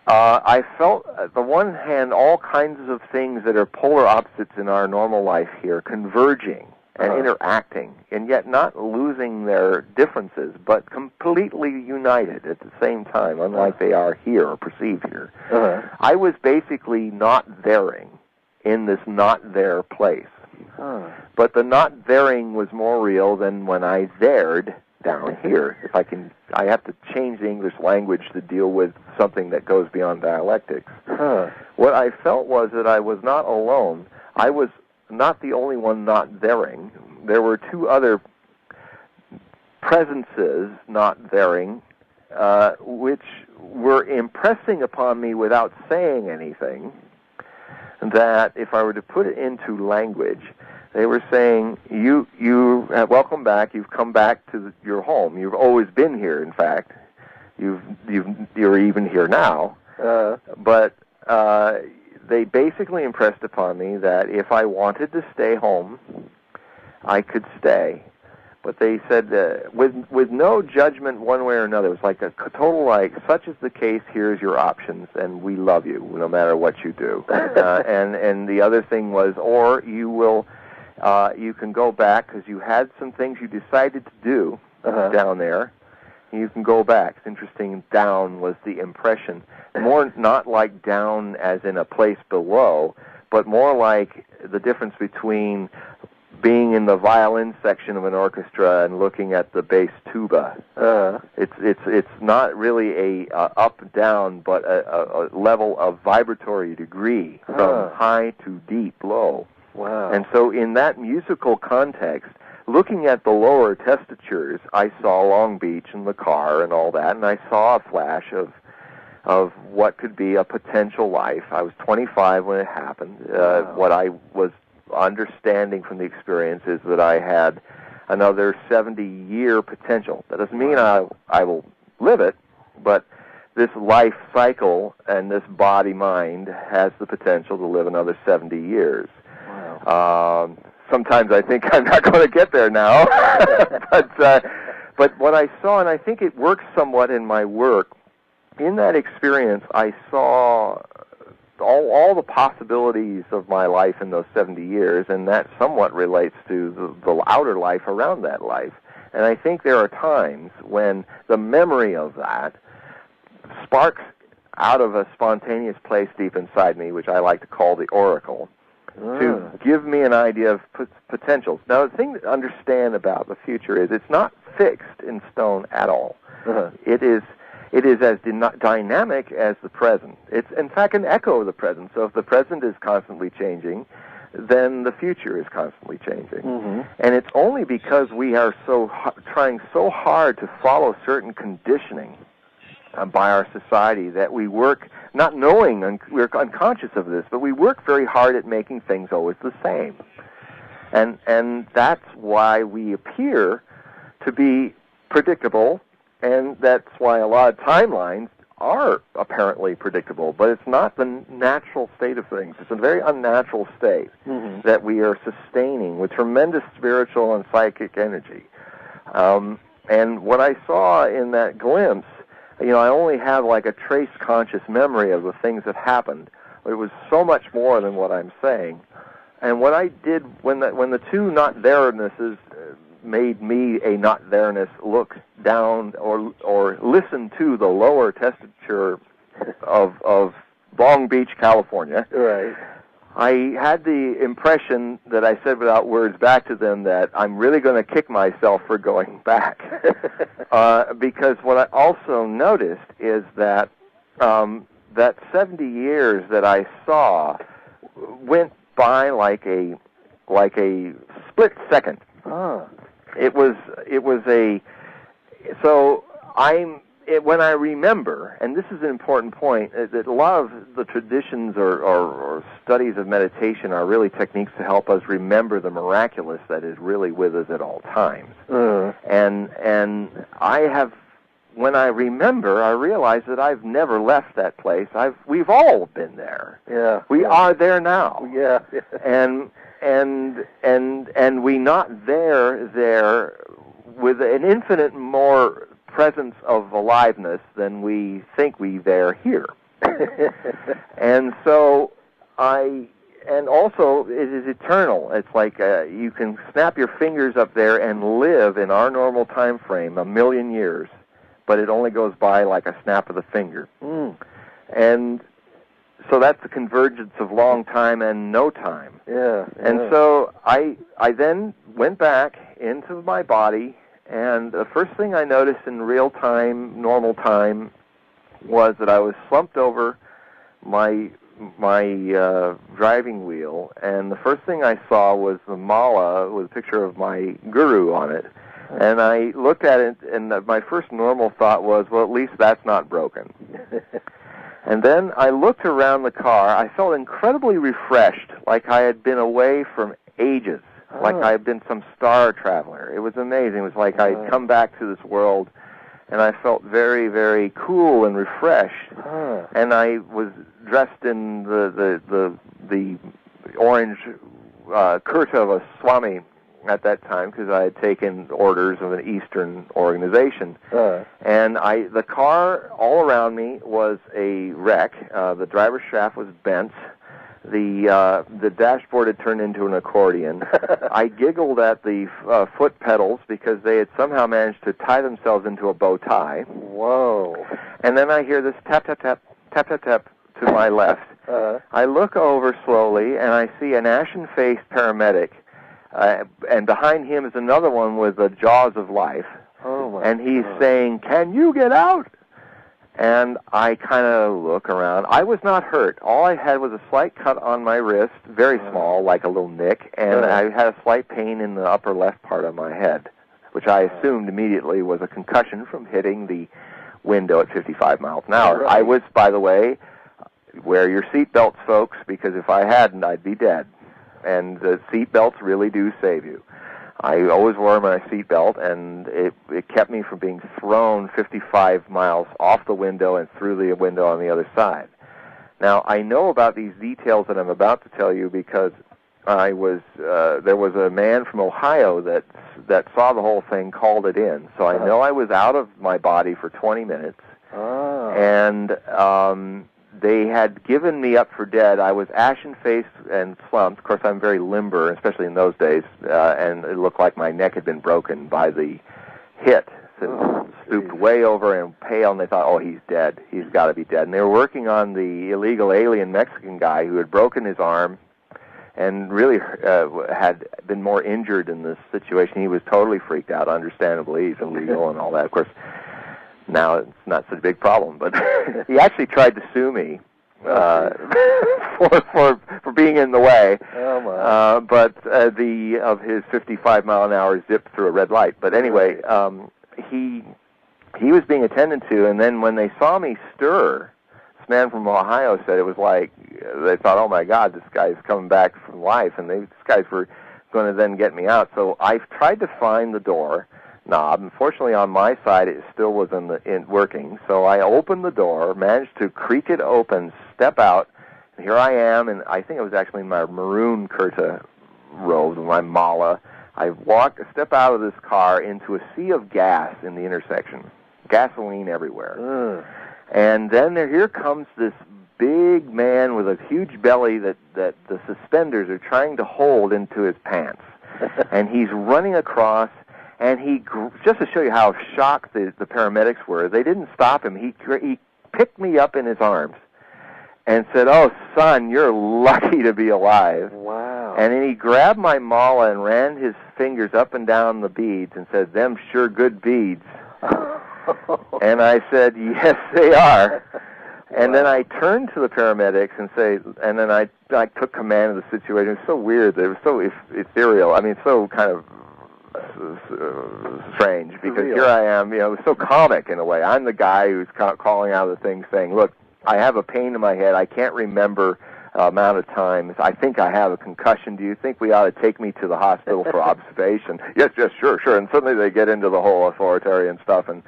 [SPEAKER 2] I felt, on the one hand, all kinds of things that are polar opposites in our normal life here converging and interacting, and yet not losing their differences, but completely united at the same time, unlike they are here or perceived here. I was basically not thereing in this not there place. But the not thereing was more real than when I thered down here. I have to change the English language to deal with something that goes beyond dialectics. What I felt was that I was not alone. I was not the only one not thereing. There were two other presences not thereing, which were impressing upon me without saying anything, that if I were to put it into language, they were saying, you have welcome back, you've come back to your home. You've always been here, in fact. You're even here now. But they basically impressed upon me that if I wanted to stay home, I could stay. But they said with no judgment one way or another. It was like a total, like, such is the case, here's your options, and we love you no matter what you do. And the other thing was, or you will, you can go back because you had some things you decided to do down there. You can go back. It's interesting. Down was the impression. More not like down as in a place below, but more like the difference between being in the violin section of an orchestra and looking at the bass tuba. It's not really a up down, but a level of vibratory degree from high to deep low.
[SPEAKER 1] Wow!
[SPEAKER 2] And so in that musical context, looking at the lower testatures, I saw Long Beach and the car and all that, and I saw a flash of what could be a potential life. I was 25 when it happened. What I was understanding from the experience is that I had another 70-year potential. That doesn't mean I will live it, but this life cycle and this body-mind has the potential to live another 70 years. Wow. Sometimes I think I'm not going to get there now, but what I saw, and I think it works somewhat in my work, in that experience I saw all the possibilities of my life in those 70 years, and that somewhat relates to the outer life around that life. And I think there are times when the memory of that sparks out of a spontaneous place deep inside me, which I like to call the oracle, to give me an idea of potentials. Now, the thing to understand about the future is it's not fixed in stone at all. It is as dynamic as the present. It's, in fact, an echo of the present. So if the present is constantly changing, then the future is constantly changing. And it's only because we are trying so hard to follow certain conditioning by our society that we work, not knowing, we're unconscious of this, but we work very hard at making things always the same. And that's why we appear to be predictable, and that's why a lot of timelines are apparently predictable, but it's not the natural state of things. It's a very unnatural state that we are sustaining with tremendous spiritual and psychic energy. And what I saw in that glimpse, I only have like a trace conscious memory of the things that happened. It was so much more than what I'm saying. And what I did when the two not there-nesses made me a not there-ness look down or listen to the lower testature of Long Beach, California.
[SPEAKER 1] Right.
[SPEAKER 2] I had the impression that I said without words back to them that I'm really going to kick myself for going back. Because what I also noticed is that that 70 years that I saw went by like a split second. When I remember, and this is an important point, that a lot of the traditions or studies of meditation are really techniques to help us remember the miraculous that is really with us at all times. And when I remember, I realize that I've never left that place. We've all been there.
[SPEAKER 1] Yeah.
[SPEAKER 2] We are there now.
[SPEAKER 1] Yeah.
[SPEAKER 2] And we not there with an infinite more presence of aliveness than we think we there here. And so and also it is eternal. It's like you can snap your fingers up there and live in our normal time frame 1,000,000 years, but it only goes by like a snap of the finger. And so that's the convergence of long time and no time.
[SPEAKER 1] Yeah.
[SPEAKER 2] And so I then went back into my body, and the first thing I noticed in real time, normal time, was that I was slumped over my driving wheel, and the first thing I saw was the mala with a picture of my guru on it. And I looked at it, and my first normal thought was, well, at least that's not broken. And then I looked around the car. I felt incredibly refreshed, like I had been away from ages, like I had been some star traveler. It was amazing. It was like I had come back to this world, and I felt very, very cool and refreshed. And I was dressed in the orange kurta of a swami at that time because I had taken orders of an Eastern organization. And the car all around me was a wreck. The driver's shaft was bent. The dashboard had turned into an accordion. I giggled at the foot pedals because they had somehow managed to tie themselves into a bow tie.
[SPEAKER 1] Whoa.
[SPEAKER 2] And then I hear this tap, tap, tap, tap, tap, tap to my left. I look over slowly, and I see an ashen-faced paramedic, and behind him is another one with the jaws of life.
[SPEAKER 1] Oh, my
[SPEAKER 2] And he's
[SPEAKER 1] God.
[SPEAKER 2] saying, "Can you get out?" And I kind of look around. I was not hurt. All I had was a slight cut on my wrist, very small, like a little nick, and I had a slight pain in the upper left part of my head, which I assumed immediately was a concussion from hitting the window at 55 miles an hour.
[SPEAKER 1] Right.
[SPEAKER 2] I was, by the way, wear your seatbelts, folks, because if I hadn't, I'd be dead. And the seatbelts really do save you. I always wore my seatbelt, and it kept me from being thrown 55 miles off the window and through the window on the other side. Now, I know about these details that I'm about to tell you because there was a man from Ohio that saw the whole thing, called it in. So I know I was out of my body for 20 minutes, and they had given me up for dead. I was ashen-faced and slumped. Of course, I'm very limber, especially in those days, and it looked like my neck had been broken by the hit. So stooped way over and pale, and they thought, oh, he's dead. He's got to be dead. And they were working on the illegal alien Mexican guy who had broken his arm and really had been more injured in this situation. He was totally freaked out, understandably. He's illegal and all that. Of course, now it's not such a big problem, but he actually tried to sue me for being in the way.
[SPEAKER 1] Oh, my.
[SPEAKER 2] But of his 55-mile-an-hour zip through a red light. But anyway, he was being attended to, and then when they saw me stir, this man from Ohio said it was like they thought, oh my God, this guy's coming back from life, and these guys were going to then get me out. So I tried to find the door knob. Unfortunately, on my side, it still was in working. So I opened the door, managed to creak it open, step out, and here I am, and I think it was actually my maroon kurta robe, my mala. I step out of this car into a sea of gas in the intersection, gasoline everywhere. And then here comes this big man with a huge belly that the suspenders are trying to hold into his pants. And he's running across, and just to show you how shocked the paramedics were, they didn't stop him. He picked me up in his arms and said, "Oh, son, you're lucky to be alive."
[SPEAKER 1] Wow.
[SPEAKER 2] And then he grabbed my mala and ran his fingers up and down the beads and said, "Them sure good beads." And I said, "Yes, they are." And then I turned to the paramedics and then I took command of the situation. It was so weird. It was so ethereal. I mean, so kind of strange because here I am, it was so comic in a way. I'm the guy who's calling out the thing saying, look, I have a pain in my head. I can't remember amount of time. I think I have a concussion. Do you think we ought to take me to the hospital for observation? Yes, sure. And suddenly they get into the whole authoritarian stuff. And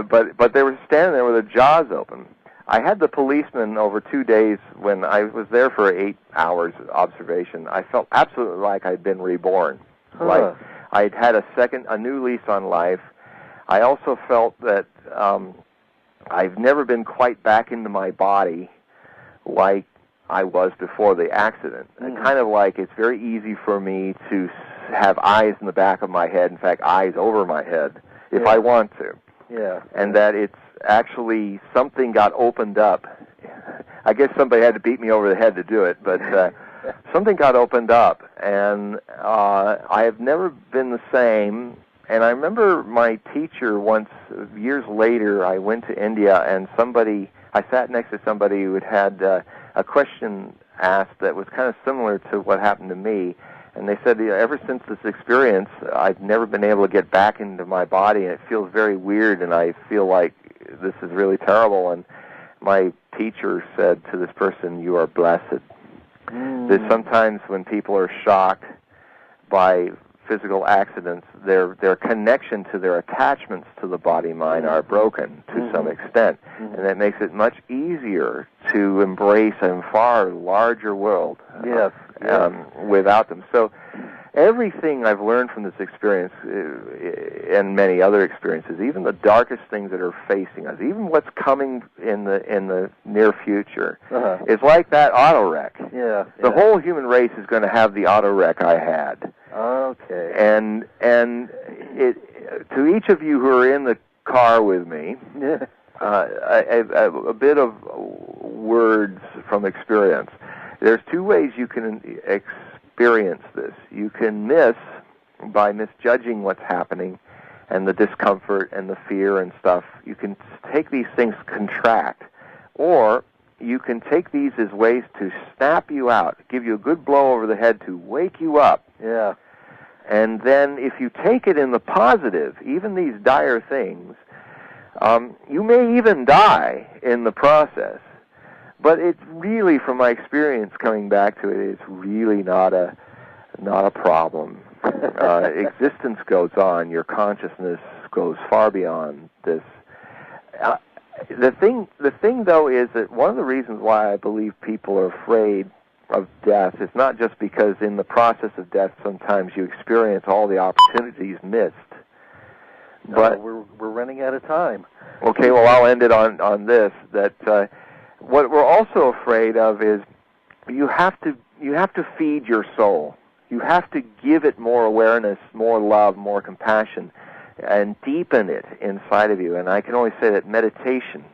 [SPEAKER 2] but they were standing there with their jaws open. I had the policeman over 2 days when I was there for 8 hours observation. I felt absolutely like I'd been reborn. Like I'd had a new lease on life. I also felt that I've never been quite back into my body like I was before the accident. Kind of like it's very easy for me to have eyes in the back of my head, in fact, eyes over my head, if I want to.
[SPEAKER 1] Yeah.
[SPEAKER 2] And that it's actually something got opened up. I guess somebody had to beat me over the head to do it, but something got opened up, and I have never been the same. And I remember my teacher once, years later, I went to India, and I sat next to somebody who had a question asked that was kind of similar to what happened to me. And they said, ever since this experience, I've never been able to get back into my body, and it feels very weird, and I feel like this is really terrible. And my teacher said to this person, you are blessed. That sometimes when people are shocked by physical accidents, their connection to their attachments to the body-mind are broken to some extent. And that makes it much easier to embrace a far larger world without them. So everything I've learned from this experience and many other experiences, even the darkest things that are facing us, even what's coming in the near future, is like that auto wreck.
[SPEAKER 1] Yeah.
[SPEAKER 2] The whole human race is going to have the auto wreck I had.
[SPEAKER 1] Okay.
[SPEAKER 2] And to each of you who are in the car with me, a bit of words from experience. There's two ways you can experience this. You can miss by misjudging what's happening and the discomfort and the fear and stuff. You can take these things contract, or you can take these as ways to snap you out, give you a good blow over the head to wake you up.
[SPEAKER 1] Yeah.
[SPEAKER 2] And then if you take it in the positive, even these dire things, you may even die in the process. But it's really, from my experience coming back to it, it's really not a problem. Existence goes on. Your consciousness goes far beyond this. The thing, though, is that one of the reasons why I believe people are afraid of death is not just because in the process of death sometimes you experience all the opportunities missed.
[SPEAKER 1] No,
[SPEAKER 2] but
[SPEAKER 1] we're running out of time.
[SPEAKER 2] Okay, well, I'll end it on this, that what we're also afraid of is you have to feed your soul. You have to give it more awareness, more love, more compassion, and deepen it inside of you. And I can only say that meditation,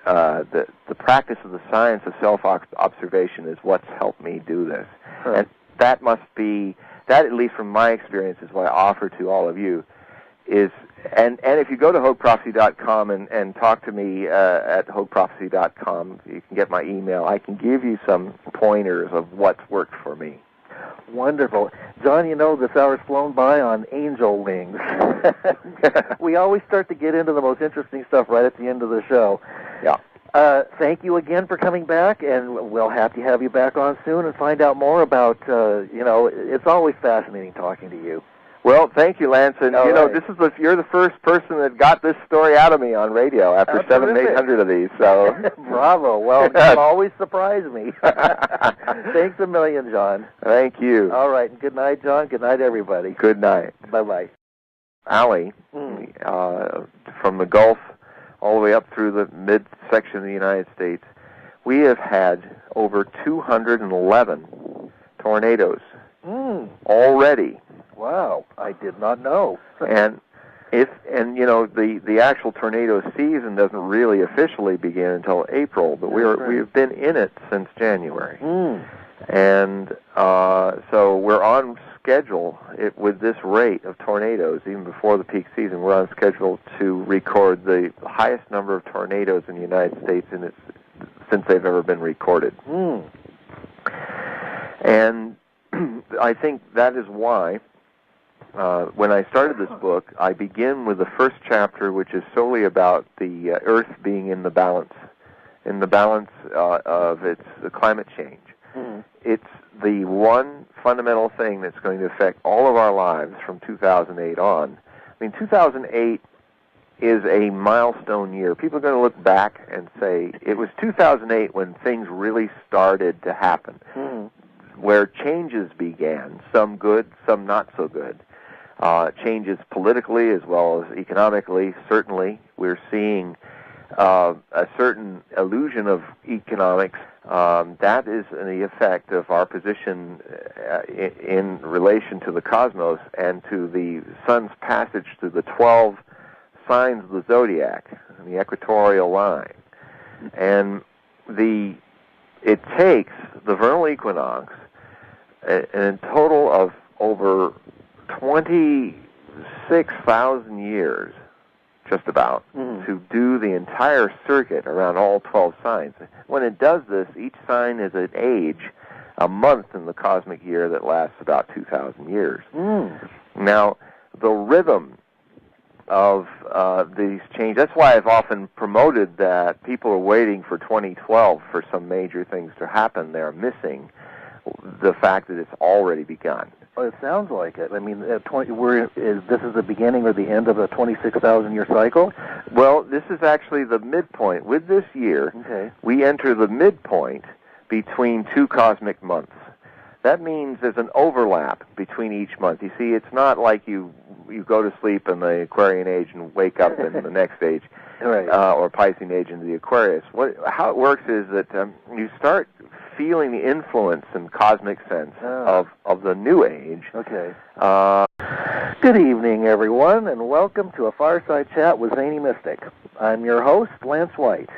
[SPEAKER 2] the practice of the science of self-observation, is what's helped me do this.
[SPEAKER 1] Huh.
[SPEAKER 2] And that must be, that at least from my experience is what I offer to all of you, is, and if you go to HogueProphecy.com and talk to me at HogueProphecy.com, you can get my email. I can give you some pointers of what's worked for me.
[SPEAKER 1] Wonderful. John, you know, this hour's flown by on angel wings. We always start to get into the most interesting stuff right at the end of the show.
[SPEAKER 2] Yeah.
[SPEAKER 1] Thank you again for coming back, and we'll have to have you back on soon and find out more about, it's always fascinating talking to you.
[SPEAKER 2] Well, thank you, Lance. And,
[SPEAKER 1] All right.
[SPEAKER 2] this is you're the first person that got this story out of me on radio after 700, 800 of these. So
[SPEAKER 1] Bravo. Well, you always surprise me. Thanks a million, John.
[SPEAKER 2] Thank you.
[SPEAKER 1] All right. Good night, John. Good night, everybody.
[SPEAKER 2] Good night.
[SPEAKER 1] Bye-bye.
[SPEAKER 2] Allie, from the Gulf all the way up through the midsection of the United States, we have had over 211 tornadoes already.
[SPEAKER 1] Wow, I did not know.
[SPEAKER 2] and the actual tornado season doesn't really officially begin until April, but we've been in it since January. And so we're on schedule with this rate of tornadoes, even before the peak season. We're on schedule to record the highest number of tornadoes in the United States since they've ever been recorded. And I think that is why when I started this book, I begin with the first chapter, which is solely about the Earth being in the balance of the climate change. It's the one fundamental thing that's going to affect all of our lives from 2008 on. I mean, 2008 is a milestone year. People are going to look back and say, it was 2008 when things really started to happen, where changes began, some good, some not so good. Changes politically as well as economically, certainly. We're seeing a certain illusion of economics. That is the effect of our position in relation to the cosmos and to the sun's passage through the 12 signs of the zodiac, the equatorial line. And it takes the vernal equinox, a total of over 26,000 years, just about, to do the entire circuit around all 12 signs. When it does this, each sign is an age, a month in the cosmic year that lasts about 2,000 years. Now, the rhythm of these changes, that's why I've often promoted that people are waiting for 2012 for some major things to happen. They're missing the fact that it's already begun.
[SPEAKER 1] Well, it sounds like it. I mean, this is the beginning or the end of a 26,000-year cycle?
[SPEAKER 2] Well, this is actually the midpoint. With this year, we enter the midpoint between two cosmic months. that means there's an overlap between each month. You see, it's not like you go to sleep in the Aquarian age and wake up in the next age,
[SPEAKER 1] right.
[SPEAKER 2] Or Piscean age into the Aquarius. How it works is that you start feeling the influence and cosmic sense of the new age.
[SPEAKER 1] Okay. Good evening, everyone, and welcome to a Fireside Chat with Zany Mystic. I'm your host, Lance White.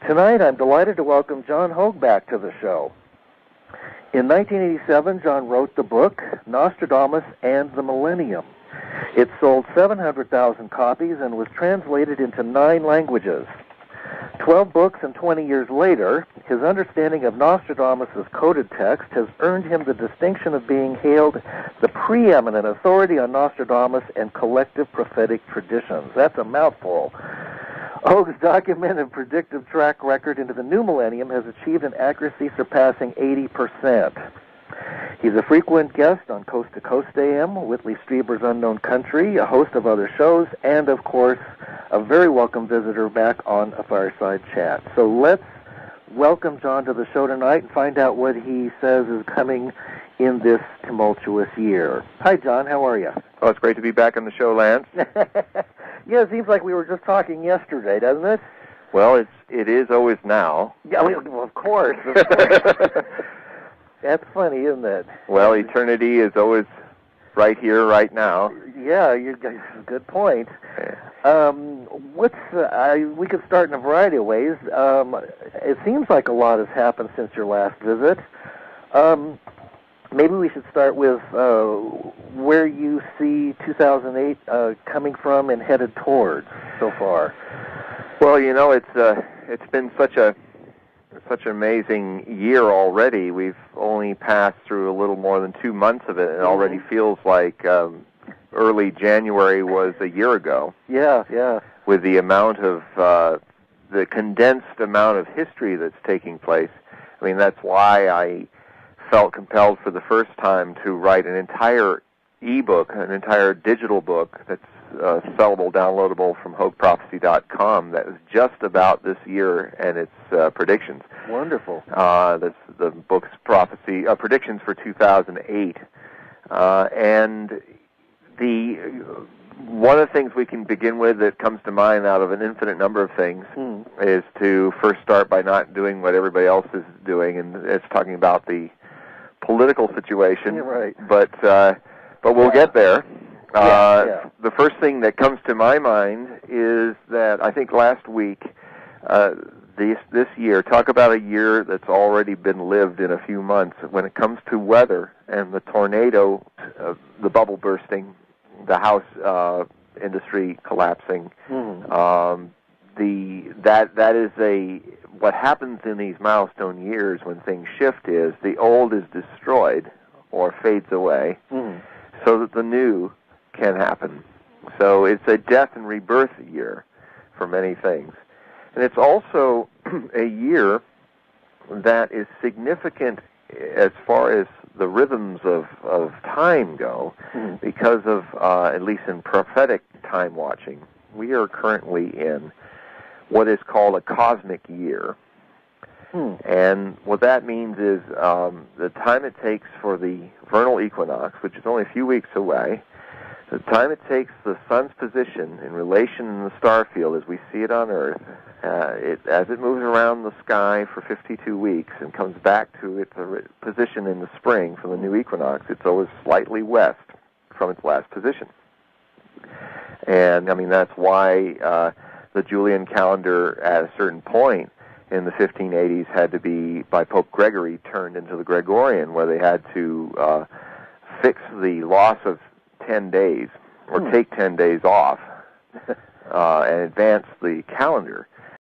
[SPEAKER 1] Tonight, I'm delighted to welcome John Hogue back to the show. In 1987, John wrote the book, Nostradamus and the Millennium. It sold 700,000 copies and was translated into 9 languages. 12 books and 20 years later, his understanding of Nostradamus' coded text has earned him the distinction of being hailed the preeminent authority on Nostradamus and collective prophetic traditions. That's a mouthful. Hogue's documented predictive track record into the new millennium has achieved an accuracy surpassing 80%. He's a frequent guest on Coast to Coast AM, Whitley Strieber's Unknown Country, a host of other shows, and, of course, a very welcome visitor back on a Fireside Chat. So let's welcome John to the show tonight and find out what he says is coming in this tumultuous year. Hi, John. How are you?
[SPEAKER 2] Oh, it's great to be back on the show, Lance.
[SPEAKER 1] Yeah, it seems like we were just talking yesterday, doesn't it?
[SPEAKER 2] Well, it is always now.
[SPEAKER 1] Yeah, well, of course. That's funny, isn't it?
[SPEAKER 2] Well, eternity is always right here, right now.
[SPEAKER 1] Yeah, good point. We could start in a variety of ways. It seems like a lot has happened since your last visit. Maybe we should start with where you see 2008 coming from and headed towards so far.
[SPEAKER 2] Well, you know, it's been such an amazing year already. We've only passed through a little more than 2 months of it, and it already feels like early January was a year ago.
[SPEAKER 1] Yeah.
[SPEAKER 2] With the amount of the condensed amount of history that's taking place. I mean, that's why I felt compelled for the first time to write an entire ebook, an entire digital book that's sellable, downloadable from HogueProphecy.com that was just about this year and its predictions.
[SPEAKER 1] Wonderful.
[SPEAKER 2] That's the book's predictions for 2008. And one of the things we can begin with that comes to mind out of an infinite number of things is to first start by not doing what everybody else is doing, and it's talking about the political situation.
[SPEAKER 1] Yeah, right.
[SPEAKER 2] But we'll get there.
[SPEAKER 1] Yeah.
[SPEAKER 2] The first thing that comes to my mind is that I think last week, this year, talk about a year that's already been lived in a few months when it comes to weather and the tornado, the bubble bursting, the house industry collapsing. That is what happens in these milestone years when things shift is the old is destroyed or fades away so that the new can happen. So it's a death and rebirth year for many things. And it's also a year that is significant as far as the rhythms of time go because of, at least in prophetic time watching, we are currently in what is called a cosmic year. And what that means is the time it takes for the vernal equinox, which is only a few weeks away, the time it takes the sun's position in relation in the star field as we see it on Earth, as it moves around the sky for 52 weeks and comes back to its position in the spring for the new equinox, it's always slightly west from its last position. And, I mean, that's why the Julian calendar at a certain point in the 1580s had to be, by Pope Gregory, turned into the Gregorian, where they had to fix the loss of 10 days, or take 10 days off, and advance the calendar.